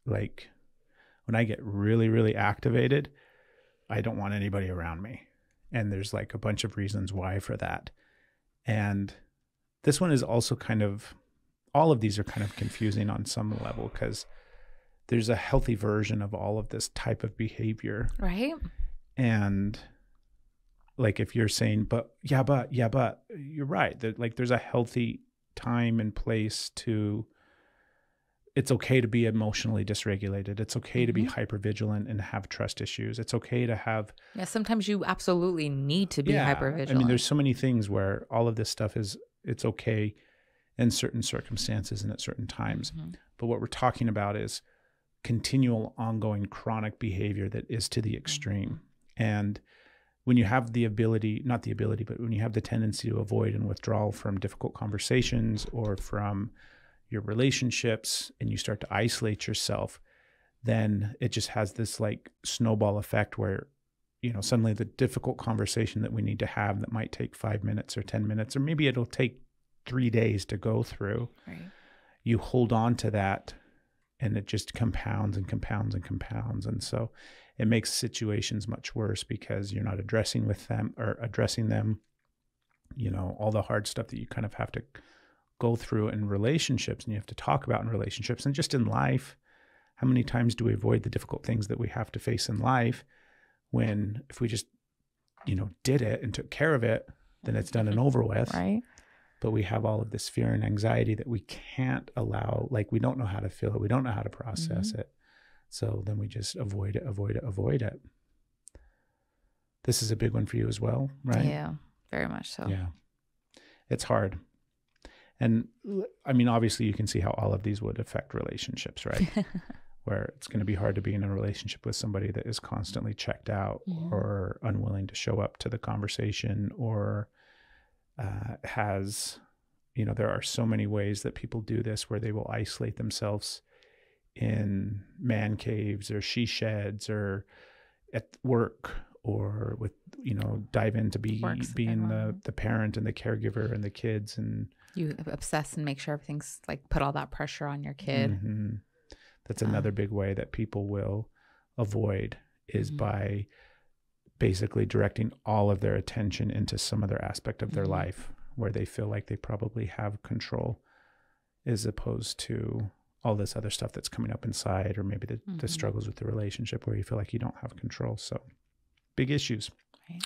like, when I get really, really activated, I don't want anybody around me. And there's like a bunch of reasons why for that. And this one is also kind of, all of these are kind of confusing on some level because there's a healthy version of all of this type of behavior. Right. And like if you're saying, but you're right. That like there's a healthy time and place to, it's okay to be emotionally dysregulated. It's okay to be hypervigilant and have trust issues. It's okay to have. Yeah, sometimes you absolutely need to be hypervigilant. I mean, there's so many things where all of this stuff is, it's okay in certain circumstances and at certain times. But what we're talking about is continual, ongoing, chronic behavior that is to the extreme. And when you have the ability, not the ability, but when you have the tendency to avoid and withdraw from difficult conversations or from your relationships, and you start to isolate yourself, then it just has this like snowball effect where, you know, suddenly the difficult conversation that we need to have that might take 5 minutes or 10 minutes, or maybe it'll take 3 days to go through. Right. You hold on to that and it just compounds and compounds and compounds. And so it makes situations much worse because you're not addressing them, you know, all the hard stuff that you kind of have to go through in relationships and you have to talk about in relationships and just in life. How many times do we avoid the difficult things that we have to face in life when if we just, you know, did it and took care of it, then it's done and over with. Right. But we have all of this fear and anxiety that we can't allow, like we don't know how to feel it. We don't know how to process it. So then we just avoid it. This is a big one for you as well, right? Yeah, very much so. Yeah. It's hard. And I mean, obviously you can see how all of these would affect relationships, right? Where it's going to be hard to be in a relationship with somebody that is constantly checked out or unwilling to show up to the conversation or has, you know, there are so many ways that people do this where they will isolate themselves in man caves or she sheds or at work or with, you know, dive into being the parent and the caregiver and the kids, and you obsess and make sure everything's like put all that pressure on your kid. That's another big way that people will avoid is by basically directing all of their attention into some other aspect of their life where they feel like they probably have control, as opposed to all this other stuff that's coming up inside, or maybe the struggles with the relationship where you feel like you don't have control. So big issues. Right.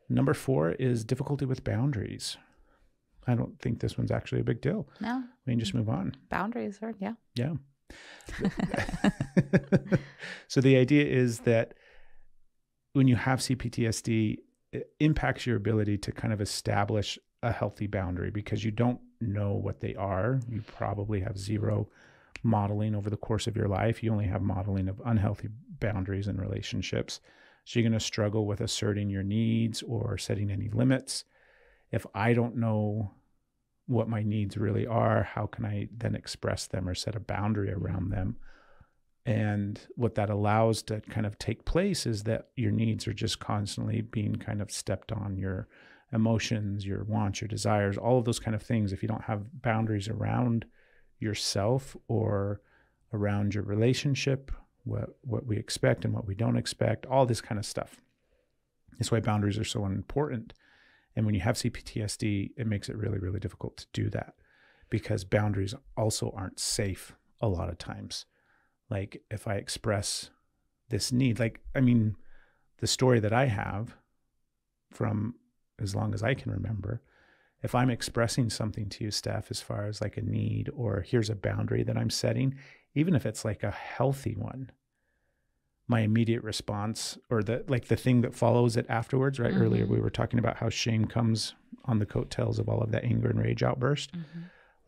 Number 4 is difficulty with boundaries. I don't think this one's actually a big deal. No. We can just move on. Boundaries are, yeah. Yeah. So the idea is that when you have CPTSD, it impacts your ability to kind of establish a healthy boundary because you don't know what they are. You probably have zero modeling over the course of your life. You only have modeling of unhealthy boundaries in relationships. So you're going to struggle with asserting your needs or setting any limits. If I don't know what my needs really are, how can I then express them or set a boundary around them? And what that allows to kind of take place is that your needs are just constantly being kind of stepped on, your emotions, your wants, your desires, all of those kind of things. If you don't have boundaries around yourself or around your relationship, what we expect and what we don't expect, all this kind of stuff. That's why boundaries are so important. And when you have CPTSD, it makes it really, really difficult to do that because boundaries also aren't safe a lot of times. Like if I express this need, like, I mean, the story that I have from as long as I can remember, if I'm expressing something to you, Steph, as far as like a need or here's a boundary that I'm setting, even if it's like a healthy one, my immediate response or the thing that follows it afterwards, right? Earlier we were talking about how shame comes on the coattails of all of that anger and rage outburst.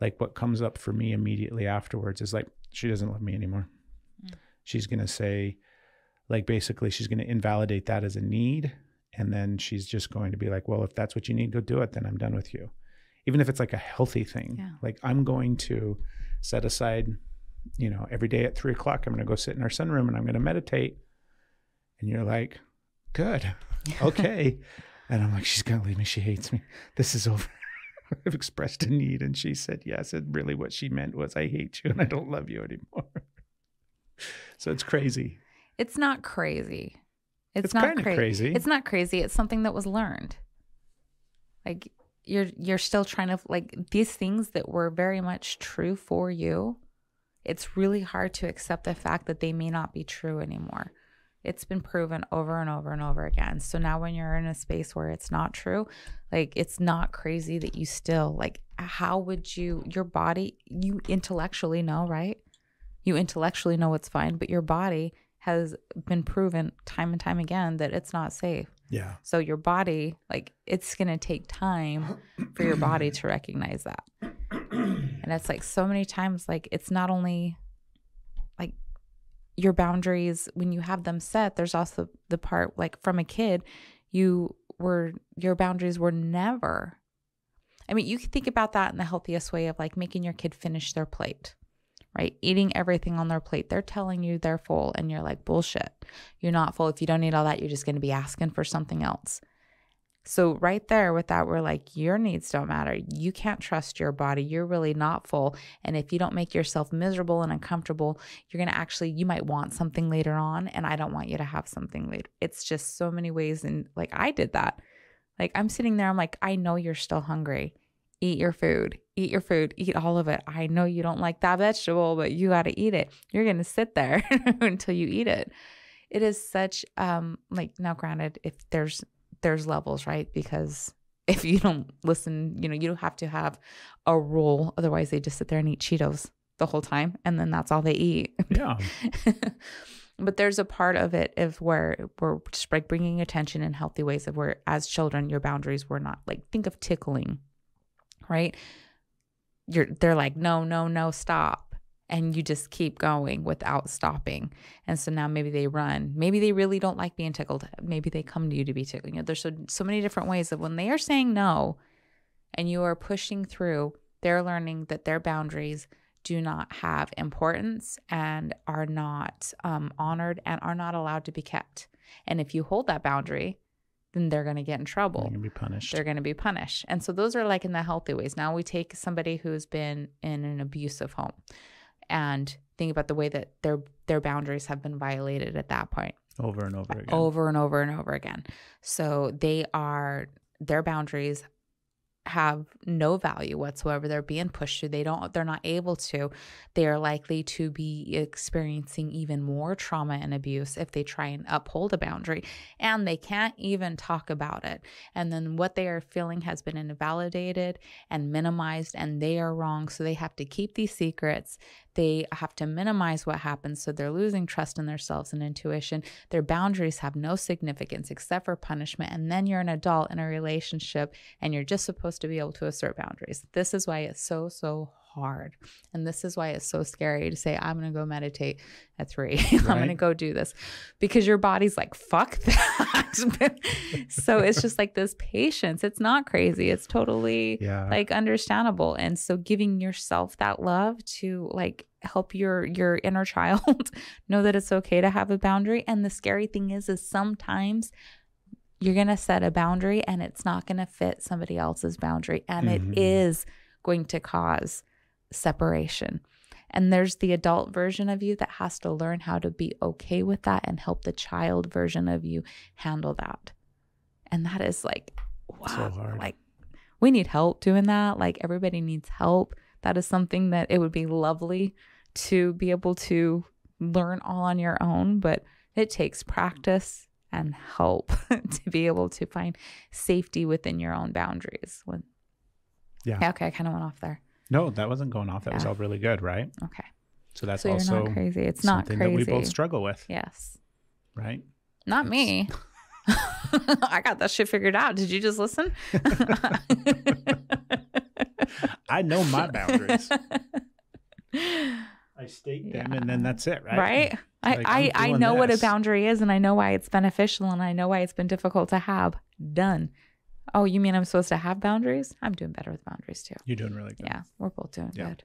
Like what comes up for me immediately afterwards is like, she doesn't love me anymore. She's going to say, like, basically she's going to invalidate that as a need. And then she's just going to be like, well, if that's what you need, go do it. Then I'm done with you. Even if it's like a healthy thing, like I'm going to set aside, you know, every day at 3:00, I'm going to go sit in our sunroom and I'm going to meditate. And you're like, good. Okay. And I'm like, she's going to leave me. She hates me. This is over. I've expressed a need. And she said, yes. And really what she meant was, I hate you and I don't love you anymore. So it's crazy. It's not crazy. It's not crazy. It's not crazy. It's something that was learned. Like you're still trying to, like, these things that were very much true for you. It's really hard to accept the fact that they may not be true anymore. It's been proven over and over and over again. So now when you're in a space where it's not true, like, it's not crazy that you still, like, how would you, your body, you intellectually know, right? You intellectually know it's fine, but your body has been proven time and time again that it's not safe. Yeah. So your body, like, it's going to take time for your body to recognize that. And it's like so many times, like, it's not only like your boundaries when you have them set, there's also the part, like, from a kid, your boundaries were never, I mean, you can think about that in the healthiest way of, like, making your kid finish their plate, right? Eating everything on their plate. They're telling you they're full and you're like, bullshit. You're not full. If you don't eat all that, you're just going to be asking for something else. So right there with that, we're like, your needs don't matter. You can't trust your body. You're really not full. And if you don't make yourself miserable and uncomfortable, you're going to actually, you might want something later on. And I don't want you to have something later. It's just so many ways. And, like, I did that. Like, I'm sitting there, I'm like, I know you're still hungry. Eat your food, eat all of it. I know you don't like that vegetable, but you got to eat it. You're going to sit there until you eat it. It is such, like, now granted, if there's levels, right? Because if you don't listen, you don't have to have a rule. Otherwise they just sit there and eat Cheetos the whole time. And then that's all they eat. Yeah. But there's a part of it of where we're just, like, bringing attention in healthy ways of where, as children, your boundaries were not, like, think of tickling, right? They're like, no, stop. And you just keep going without stopping. And so now maybe they run. Maybe they really don't like being tickled. Maybe they come to you to be tickled. There's so many different ways of when they are saying no and you are pushing through, they're learning that their boundaries do not have importance and are not honored and are not allowed to be kept. And if you hold that boundary, then they're going to get in trouble. They're going to be punished. They're going to be punished. And so those are, like, in the healthy ways. Now we take somebody who's been in an abusive home and think about the way that their boundaries have been violated at that point. Over and over again. Over and over and over again. So their boundaries have no value whatsoever. They're being pushed through. They're not able to. They are likely to be experiencing even more trauma and abuse if they try and uphold a boundary, and they can't even talk about it. And then what they are feeling has been invalidated and minimized, and they are wrong. So they have to keep these secrets. They have to minimize what happens. So they're losing trust in themselves and intuition. Their boundaries have no significance except for punishment. And then you're an adult in a relationship and you're just supposed to be able to assert boundaries. This is why it's so hard. And this is why it's so scary to say, I'm going to go meditate at 3. Right. I'm going to go do this, because your body's like, fuck that. So it's just like this patience. It's not crazy. It's totally like understandable. And so giving yourself that love to, like, help your inner child know that it's okay to have a boundary. And the scary thing is sometimes you're going to set a boundary and it's not going to fit somebody else's boundary. And it is going to cause separation. And there's the adult version of you that has to learn how to be okay with that and help the child version of you handle that. And that is, like, wow, so hard. Like, we need help doing that. Like, everybody needs help. That is something that it would be lovely to be able to learn all on your own, but it takes practice and help to be able to find safety within your own boundaries. Yeah. Okay. I kind of went off there. No, that wasn't going off. That was all really good, right? Okay. So that's you're also not crazy. It's not crazy. Something that we both struggle with. Yes. Right? Not me. I got that shit figured out. Did you just listen? I know my boundaries. I state them and then that's it, right? Right? Like, I know what a boundary is, and I know why it's beneficial, and I know why it's been difficult to have. Done. Oh, you mean I'm supposed to have boundaries? I'm doing better with boundaries too. You're doing really good. Yeah, we're both doing good.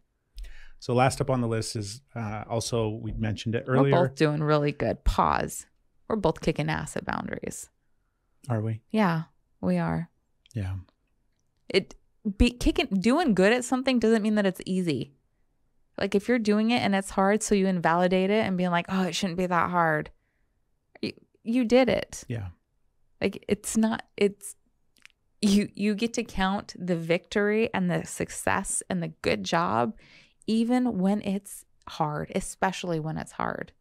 So last up on the list is also, we mentioned it earlier. We're both doing really good. Pause. We're both kicking ass at boundaries. Are we? Yeah, we are. Yeah. Doing good at something doesn't mean that it's easy. Like, if you're doing it and it's hard, so you invalidate it and being like, oh, it shouldn't be that hard. you did it. Yeah. Like you get to count the victory and the success and the good job, even when it's hard, especially when it's hard.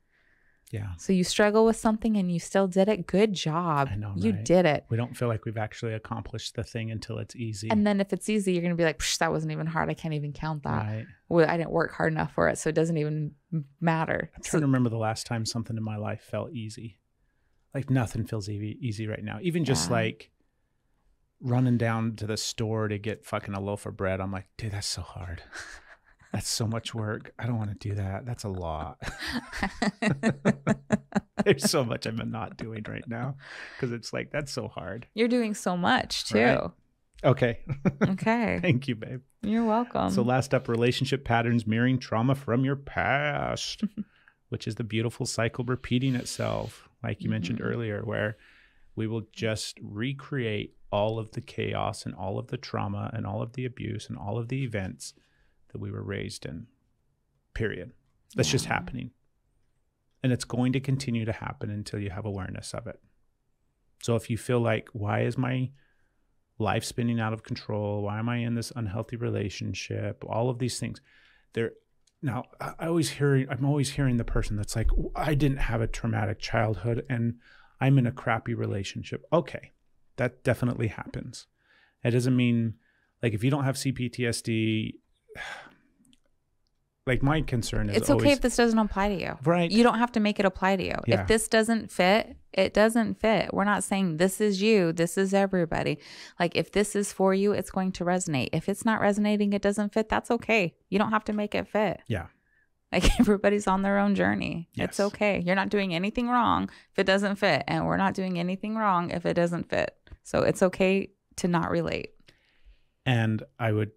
Yeah. So you struggle with something and you still did it. Good job. I know, you right? did it. We don't feel like we've actually accomplished the thing until it's easy. And then if it's easy, you're going to be like, that wasn't even hard. I can't even count that. Right. Well, I didn't work hard enough for it, so it doesn't even matter. I'm trying to remember the last time something in my life felt easy. Like nothing feels easy right now. Even just like running down to the store to get fucking a loaf of bread. I'm like, dude, that's so hard. That's so much work. I don't want to do that. That's a lot. There's so much I'm not doing right now because it's like, that's so hard. You're doing so much too. Right? Okay. Okay. Thank you, babe. You're welcome. So last up, relationship patterns mirroring trauma from your past, which is the beautiful cycle repeating itself, like you mentioned earlier, where we will just recreate all of the chaos and all of the trauma and all of the abuse and all of the events that we were raised in, period. That's just happening. And it's going to continue to happen until you have awareness of it. So if you feel like, why is my life spinning out of control? Why am I in this unhealthy relationship? All of these things. Now, I'm always hearing the person that's like, I didn't have a traumatic childhood and I'm in a crappy relationship. Okay, that definitely happens. It doesn't mean, like, if you don't have CPTSD, like, my concern is it's okay if this doesn't apply to you. Right. You don't have to make it apply to you. Yeah. If this doesn't fit, it doesn't fit. We're not saying this is you, this is everybody. Like, if this is for you, it's going to resonate. If it's not resonating, it doesn't fit, that's okay. You don't have to make it fit. Yeah. Like, everybody's on their own journey. Yes. It's okay. You're not doing anything wrong if it doesn't fit. And we're not doing anything wrong if it doesn't fit. So it's okay to not relate. And I would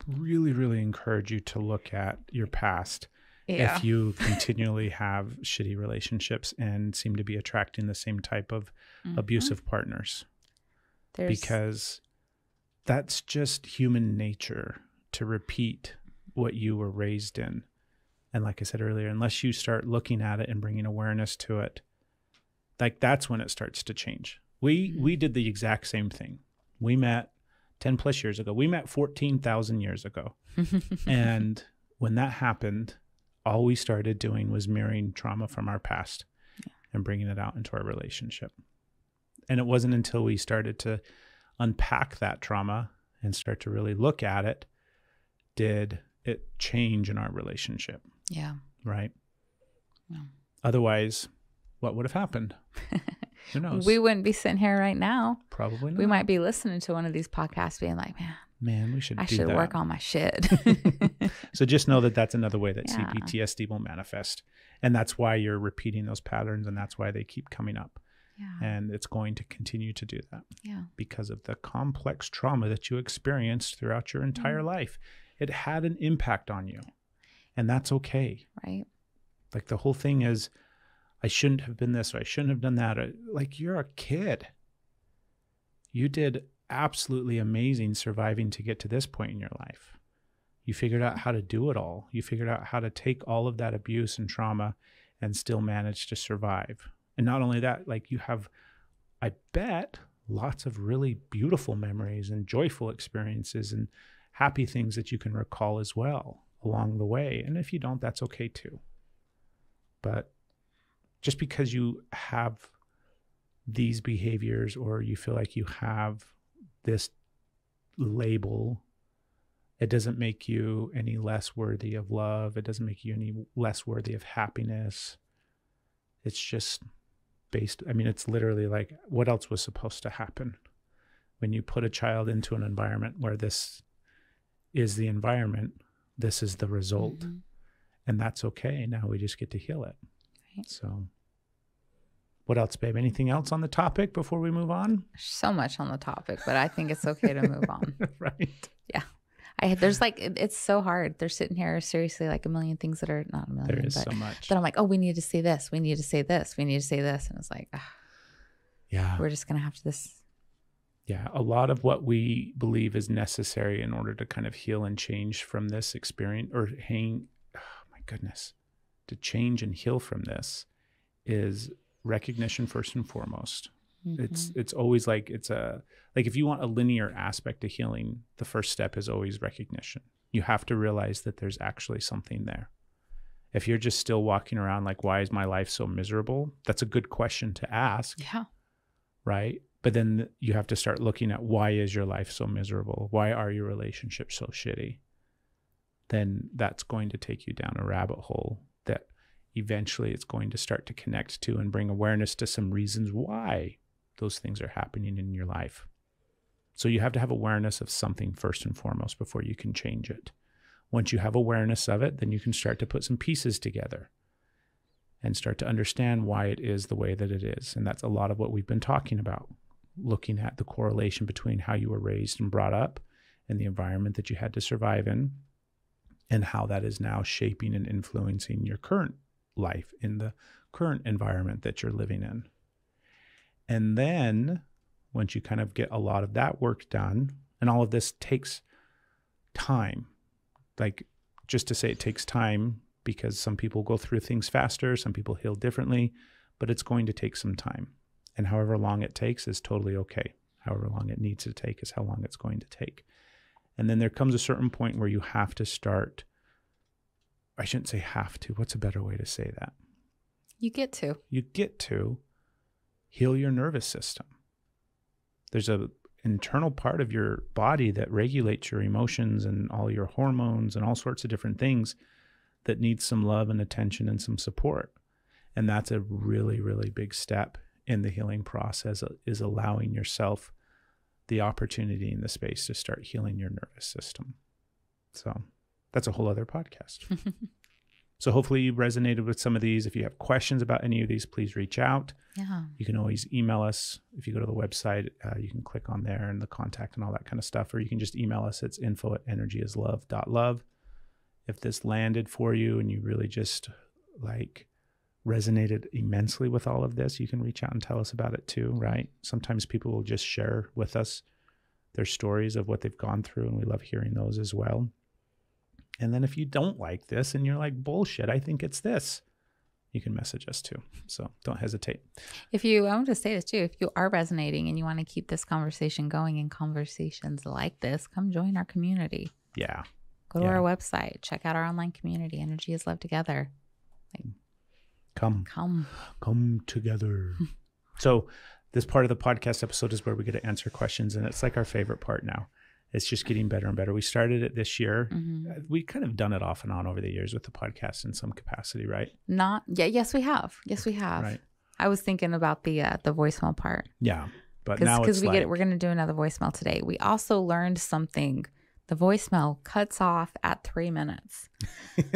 really, really encourage you to look at your past. Yeah. If you continually have shitty relationships and seem to be attracting the same type of abusive partners. Because that's just human nature to repeat what you were raised in. And like I said earlier, unless you start looking at it and bringing awareness to it, like, that's when it starts to change. We did the exact same thing. We met 10 plus years ago. We met 14,000 years ago. And when that happened, all we started doing was mirroring trauma from our past and bringing it out into our relationship. And it wasn't until we started to unpack that trauma and start to really look at it, did it change in our relationship. Yeah. Right? Yeah. Otherwise, what would have happened? Who knows? We wouldn't be sitting here right now. Probably not. We might be listening to one of these podcasts being like, man, we should I should work on my shit. So just know that that's another way that CPTSD will manifest. And that's why you're repeating those patterns, and that's why they keep coming up. Yeah. And it's going to continue to do that. Yeah. Because of the complex trauma that you experienced throughout your entire life. It had an impact on you. And that's okay. Right. Like, the whole thing is, I shouldn't have been this, or I shouldn't have done that. Like, you're a kid. You did absolutely amazing surviving to get to this point in your life. You figured out how to do it all. You figured out how to take all of that abuse and trauma and still manage to survive. And not only that, like, you have, I bet, lots of really beautiful memories and joyful experiences and happy things that you can recall as well along the way. And if you don't, that's okay too. But just because you have these behaviors, or you feel like you have this label, it doesn't make you any less worthy of love. It doesn't make you any less worthy of happiness. It's just it's literally like, what else was supposed to happen? When you put a child into an environment where this is the environment, this is the result. And that's okay. Now we just get to heal it. Right. So what else, babe? Anything else on the topic before we move on? So much on the topic, but I think it's okay to move on. Right. Yeah. There's like, it's so hard. They're sitting here seriously, like a million things that are not a million. There is so much. That I'm like, oh, we need to say this. We need to say this. We need to say this. And it's like, yeah, we're just going to have to this. Yeah. A lot of what we believe is necessary in order to kind of heal and change from this experience, or to change and heal from this, is recognition first and foremost. It's always like if you want a linear aspect of healing, the first step is always recognition. You have to realize that there's actually something there. If you're just still walking around like, why is my life so miserable? That's a good question to ask. Yeah. Right? But then you have to start looking at, why is your life so miserable? Why are your relationships so shitty? Then that's going to take you down a rabbit hole that eventually it's going to start to connect to and bring awareness to some reasons why those things are happening in your life. So you have to have awareness of something first and foremost before you can change it. Once you have awareness of it, then you can start to put some pieces together and start to understand why it is the way that it is. And that's a lot of what we've been talking about, looking at the correlation between how you were raised and brought up and the environment that you had to survive in, and how that is now shaping and influencing your current life in the current environment that you're living in. And then once you kind of get a lot of that work done, and all of this takes time, like just to say it takes time, because some people go through things faster, some people heal differently, but it's going to take some time. And however long it takes is totally okay. However long it needs to take is how long it's going to take. And then there comes a certain point where you have to start, I shouldn't say have to, what's a better way to say that? You get to heal your nervous system. There's an internal part of your body that regulates your emotions and all your hormones and all sorts of different things that needs some love and attention and some support. And that's a really, really big step in the healing process, is allowing yourself the opportunity and the space to start healing your nervous system. So that's a whole other podcast. So hopefully you resonated with some of these. If you have questions about any of these, please reach out. Yeah. You can always email us. If you go to the website, you can click on there and the contact and all that kind of stuff, or you can just email us. It's info@energyislove.love. If this landed for you and you really just like resonated immensely with all of this, you can reach out and tell us about it too, right? Sometimes people will just share with us their stories of what they've gone through, and we love hearing those as well. And then if you don't like this and you're like, bullshit, I think it's this, you can message us too. So don't hesitate. I want to say this too, if you are resonating and you want to keep this conversation going and conversations like this, come join our community. Yeah. Go to our website, check out our online community, Energy is Love Together. Come together. So this part of the podcast episode is where we get to answer questions, and it's like our favorite part now. It's just getting better and better. We started it this year. Mm-hmm. We kind of done it off and on over the years with the podcast in some capacity, right? Yes, we have. Right. I was thinking about the voicemail part. Yeah, but now it's we're going to do another voicemail today. We also learned something. The voicemail cuts off at 3 minutes.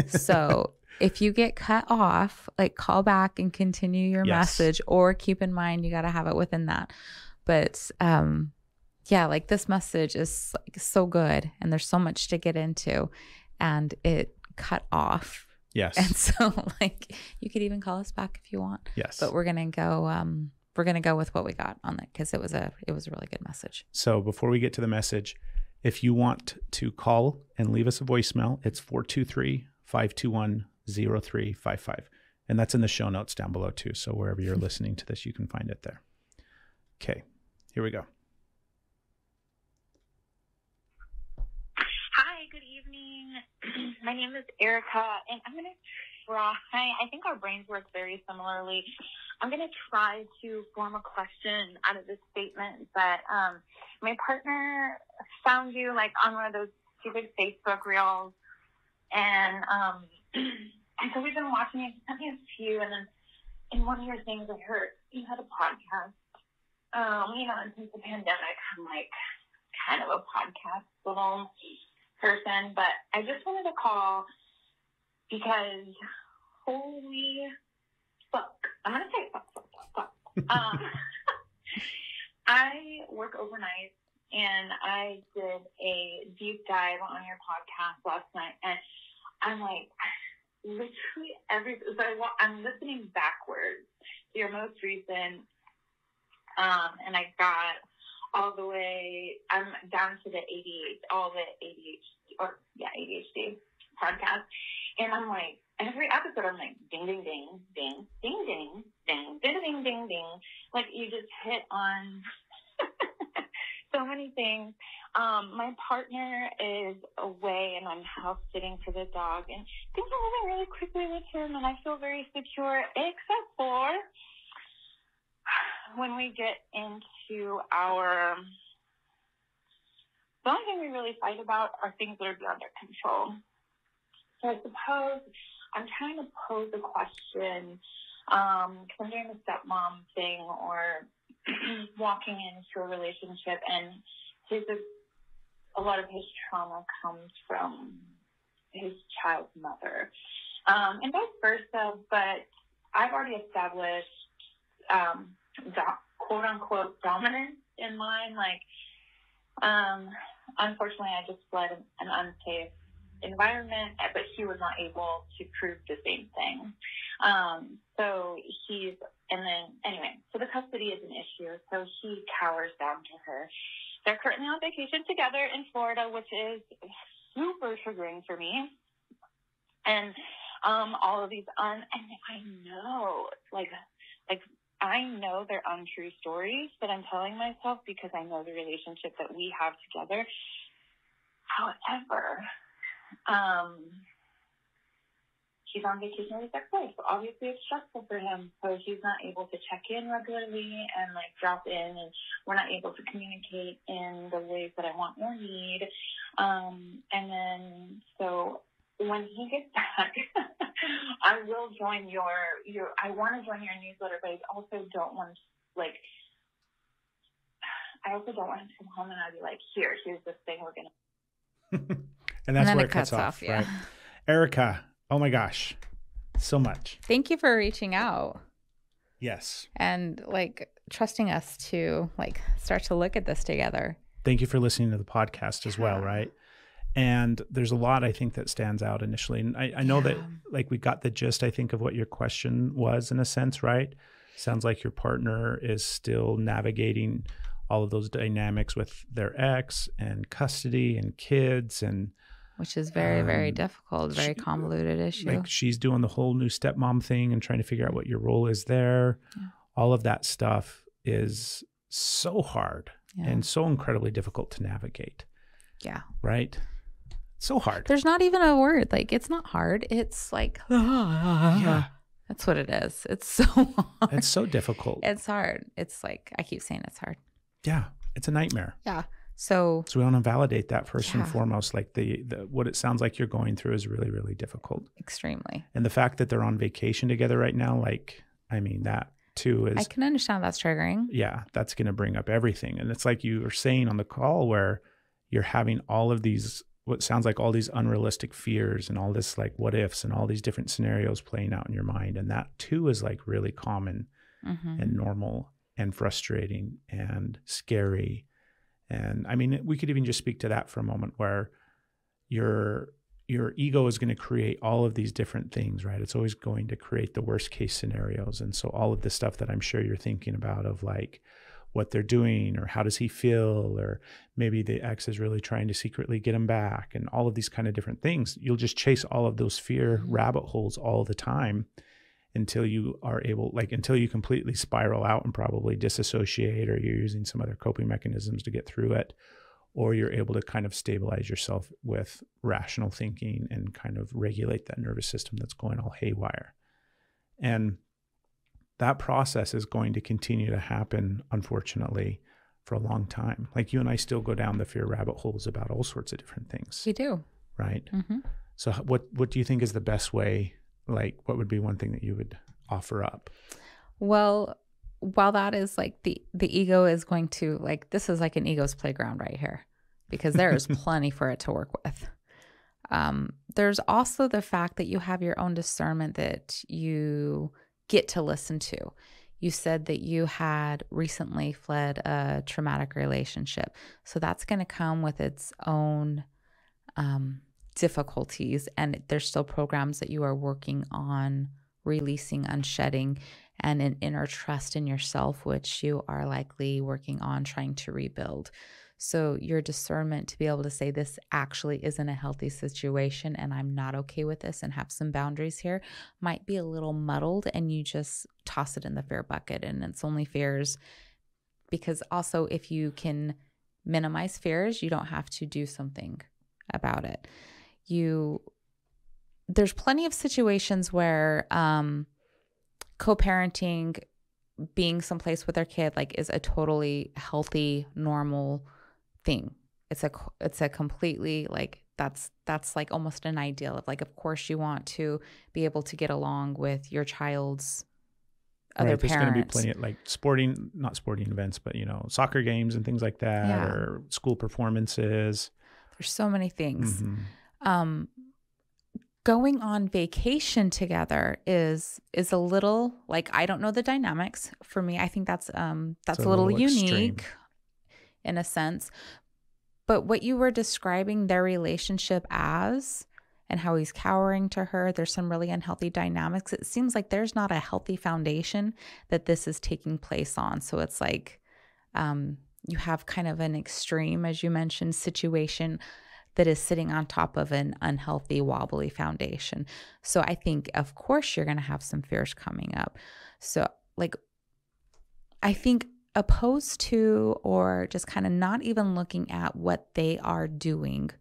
So if you get cut off, like call back and continue your message, or keep in mind you got to have it within that. But yeah, like this message is like so good and there's so much to get into, and it cut off. Yes. And so like you could even call us back if you want. Yes. But we're going to go with what we got on it, because it was a really good message. So before we get to the message, if you want to call and leave us a voicemail, it's 423-521-0355. And that's in the show notes down below too. So wherever you're listening to this, you can find it there. Okay, here we go. Hi, good evening. My name is Erica, and I'm going to try, I think our brains work very similarly. I'm going to try to form a question out of this statement, but my partner found you like on one of those stupid Facebook reels, and so we've been watching it. He sent me a few, and then in one of your things I heard you had a podcast. And since the pandemic, I'm like kind of a podcast little person, but I just wanted to call because holy fuck. I'm going to say fuck. I work overnight, and I did a deep dive on your podcast last night, and I'm like, literally I'm listening backwards to your most recent, and I got all the way, I'm down to the ADHD podcast, and I'm like, every episode I'm like, ding, ding, ding, ding, ding, ding, ding, ding, ding, ding, ding. Like, you just hit on so many things. My partner is away, and I'm house sitting for the dog, and things are moving really quickly with him, and I feel very secure, except for when we get into our... The only thing we really fight about are things that are beyond our control. So I suppose I'm trying to pose a question, because I'm doing the stepmom thing, or walking into a relationship, and a lot of his trauma comes from his child's mother, and vice versa. But I've already established quote unquote dominance in mine. Like, unfortunately, I just fled an unsafe environment, but he was not able to prove the same thing. So the custody is an issue. So he cowers down to her. They're currently on vacation together in Florida, which is super triggering for me. And all of these and I know, I know they're untrue stories that I'm telling myself because I know the relationship that we have together. However, he's on vacation with his ex-wife, so obviously it's stressful for him. So he's not able to check in regularly and drop in, and we're not able to communicate in the ways that I want or need. And then so when he gets back, I will join I want to join your newsletter, but I also don't want to him to come home and I'll be like, here's this thing we're gonna. And that's where it cuts off, yeah. Right? Erica, oh my gosh, so much. Thank you for reaching out. Yes. And trusting us to start to look at this together. Thank you for listening to the podcast as well, right? And there's a lot, I think, that stands out initially. And I know that we got the gist, I think, of what your question was in a sense, right? Sounds like your partner is still navigating all of those dynamics with their ex and custody and kids, and which is very, very difficult, very convoluted issue. She's doing the whole new stepmom thing and trying to figure out what your role is there. Yeah. All of that stuff is so hard and so incredibly difficult to navigate. Yeah. Right? So hard. There's not even a word. It's not hard. It's yeah. That's what it is. It's so hard. It's so difficult. It's hard. It's I keep saying it's hard. Yeah. It's a nightmare. Yeah. So we want to validate that first and foremost. The what it sounds like you're going through is really, really difficult. Extremely. And the fact that they're on vacation together right now, that too is... I can understand that's triggering. Yeah. That's going to bring up everything. And it's like you were saying on the call where you're having all of these, what sounds like all these unrealistic fears and all this what ifs and all these different scenarios playing out in your mind. And that too is really common and normal and frustrating and scary. And we could even just speak to that for a moment, where your ego is going to create all of these different things, right? It's always going to create the worst case scenarios. And so all of the stuff that I'm sure you're thinking about of what they're doing, or how does he feel, or maybe the ex is really trying to secretly get him back, and all of these kind of different things. You'll just chase all of those fear rabbit holes all the time until you are able, until you completely spiral out and probably disassociate, or you're using some other coping mechanisms to get through it, or you're able to kind of stabilize yourself with rational thinking and kind of regulate that nervous system that's going all haywire. And that process is going to continue to happen, unfortunately, for a long time. You and I still go down the fear rabbit holes about all sorts of different things. We do. Right? Mm-hmm. So what do you think is the best way? What would be one thing that you would offer up? Well, while that is the ego is going to this is an ego's playground right here, because there is plenty for it to work with. There's also the fact that you have your own discernment that you get to listen to. You said that you had recently fled a traumatic relationship. So that's going to come with its own difficulties. And there's still programs that you are working on releasing, unshedding, and an inner trust in yourself, which you are likely working on trying to rebuild. So your discernment to be able to say this actually isn't a healthy situation and I'm not okay with this and have some boundaries here might be a little muddled, and you just toss it in the fear bucket and it's only fears. Because also if you can minimize fears, you don't have to do something about it. There's plenty of situations where co-parenting, being someplace with their kid, like, is a totally healthy, normal thing. It's a completely, like, that's like almost an ideal of, like, of course you want to be able to get along with your child's other there's parents. There's going to be plenty of, like, not sporting events, but, soccer games and things like that, or school performances. There's so many things. Going on vacation together is a little, like, I don't know the dynamics. For me, I think that's a little unique in a sense. But what you were describing their relationship as, and how he's cowering to her, there's some really unhealthy dynamics. It seems like there's not a healthy foundation that this is taking place on. So it's like you have kind of an extreme, as you mentioned, situation that is sitting on top of an unhealthy, wobbly foundation. So I think, of course, you're going to have some fears coming up. So, like, I think opposed to, or just kind of not even looking at what they are doing,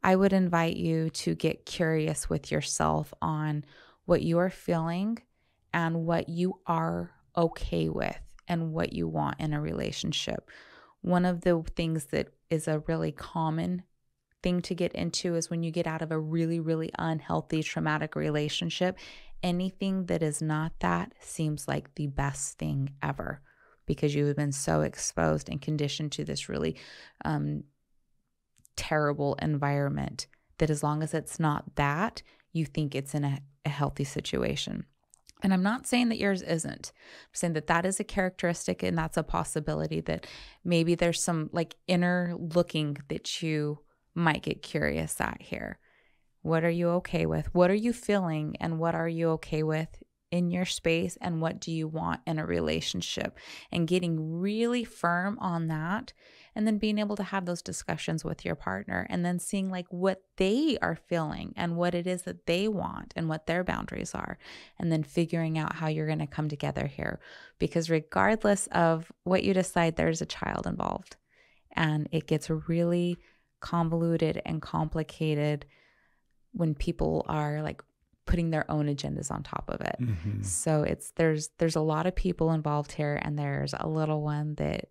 I would invite you to get curious with yourself on what you are feeling and what you are okay with and what you want in a relationship. One of the things that is a really common thing to get into is when you get out of a really, really unhealthy, traumatic relationship, anything that is not that seems like the best thing ever, because you have been so exposed and conditioned to this really terrible environment that as long as it's not that, you think it's in a healthy situation. And I'm not saying that yours isn't. I'm saying that that is a characteristic, and that's a possibility that maybe there's some, like, inner looking that you might get curious at here. What are you okay with? What are you feeling? And what are you okay with in your space? And what do you want in a relationship? And getting really firm on that, and then being able to have those discussions with your partner, and then seeing, like, what they are feeling and what it is that they want and what their boundaries are, and then figuring out how you're going to come together here. Because regardless of what you decide, there's a child involved, and it gets really convoluted and complicated when people are, like, putting their own agendas on top of it. Mm-hmm. So there's a lot of people involved here, and there's a little one that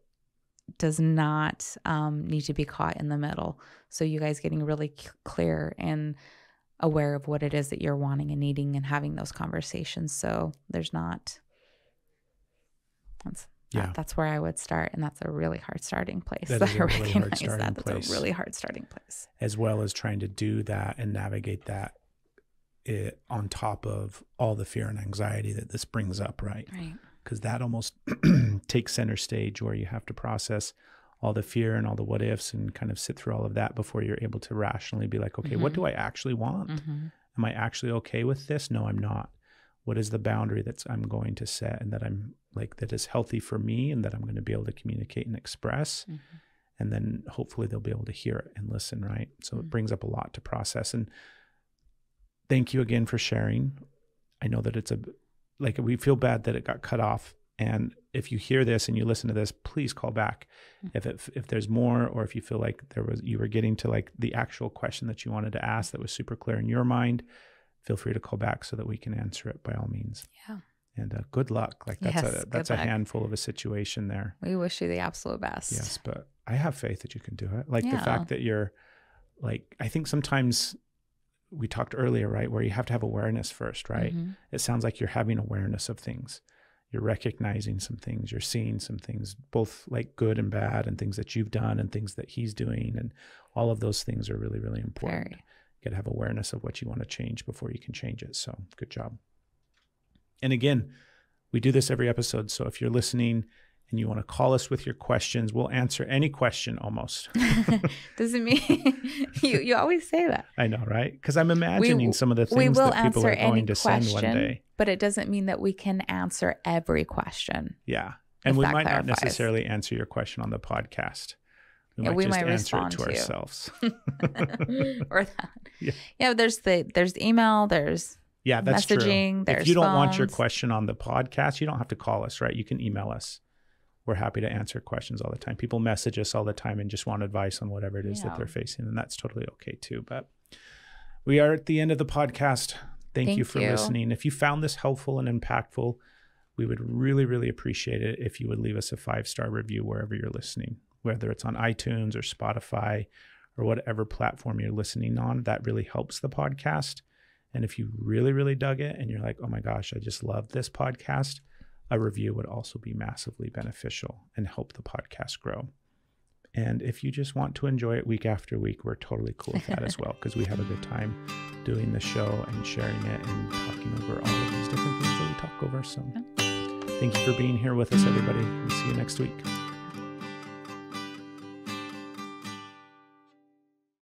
does not need to be caught in the middle. So you guys getting really clear and aware of what it is that you're wanting and needing, and having those conversations. So there's not. That's where I would start, and that's a really hard starting place. That is a really hard starting place. That's a really hard starting place. As well as trying to do that and navigate that on top of all the fear and anxiety that this brings up, right? Right. Because that almost takes center stage, where you have to process all the fear and all the what ifs and kind of sit through all of that before you're able to rationally be like, okay, what do I actually want? Am I actually okay with this? No, I'm not. What is the boundary that I'm going to set, and that I'm like, that is healthy for me, and that I'm going to be able to communicate and express, and then hopefully they'll be able to hear it and listen, right? So it brings up a lot to process. And thank you again for sharing. I know that it's we feel bad that it got cut off. And if you hear this and you listen to this, please call back if there's more, or if you feel like you were getting to, like, the actual question that you wanted to ask that was super clear in your mind. Feel free to call back so that we can answer it, by all means. Yeah. And good luck. Like, that's a handful of a situation there. We wish you the absolute best. Yes, but I have faith that you can do it. Like, the fact that you're, like, I think sometimes we talked earlier, right, where you have to have awareness first, right? It sounds like you're having awareness of things. You're recognizing some things. You're seeing some things, both, like, good and bad, and things that you've done and things that he's doing. And all of those things are really, really important. You got to have awareness of what you want to change before you can change it. So good job. And again, we do this every episode. So if you're listening and you want to call us with your questions, we'll answer any question almost. Doesn't mean you always say that. I know, right? Because I'm imagining some of the things that people are going to send one day. But it doesn't mean that we can answer every question. Yeah. And we might not necessarily answer your question on the podcast. We might respond to ourselves. Or that. Yeah, there's email, there's that's messaging, true. There's if you don't phones. want your question on the podcast, you don't have to call us, right? You can email us. We're happy to answer questions all the time. People message us all the time and just want advice on whatever it is that they're facing, and that's totally okay too. But we are at the end of the podcast. Thank you for listening. If you found this helpful and impactful, we would really, really appreciate it if you would leave us a 5-star review wherever you're listening, whether it's on iTunes or Spotify or whatever platform you're listening on. That really helps the podcast. And if you really, really dug it and you're like, oh my gosh, I just love this podcast, a review would also be massively beneficial and help the podcast grow. And if you just want to enjoy it week after week, we're totally cool with that as well, because we have a good time doing the show and sharing it and talking over all of these different things that we talk over. So thank you for being here with us, everybody. We'll see you next week.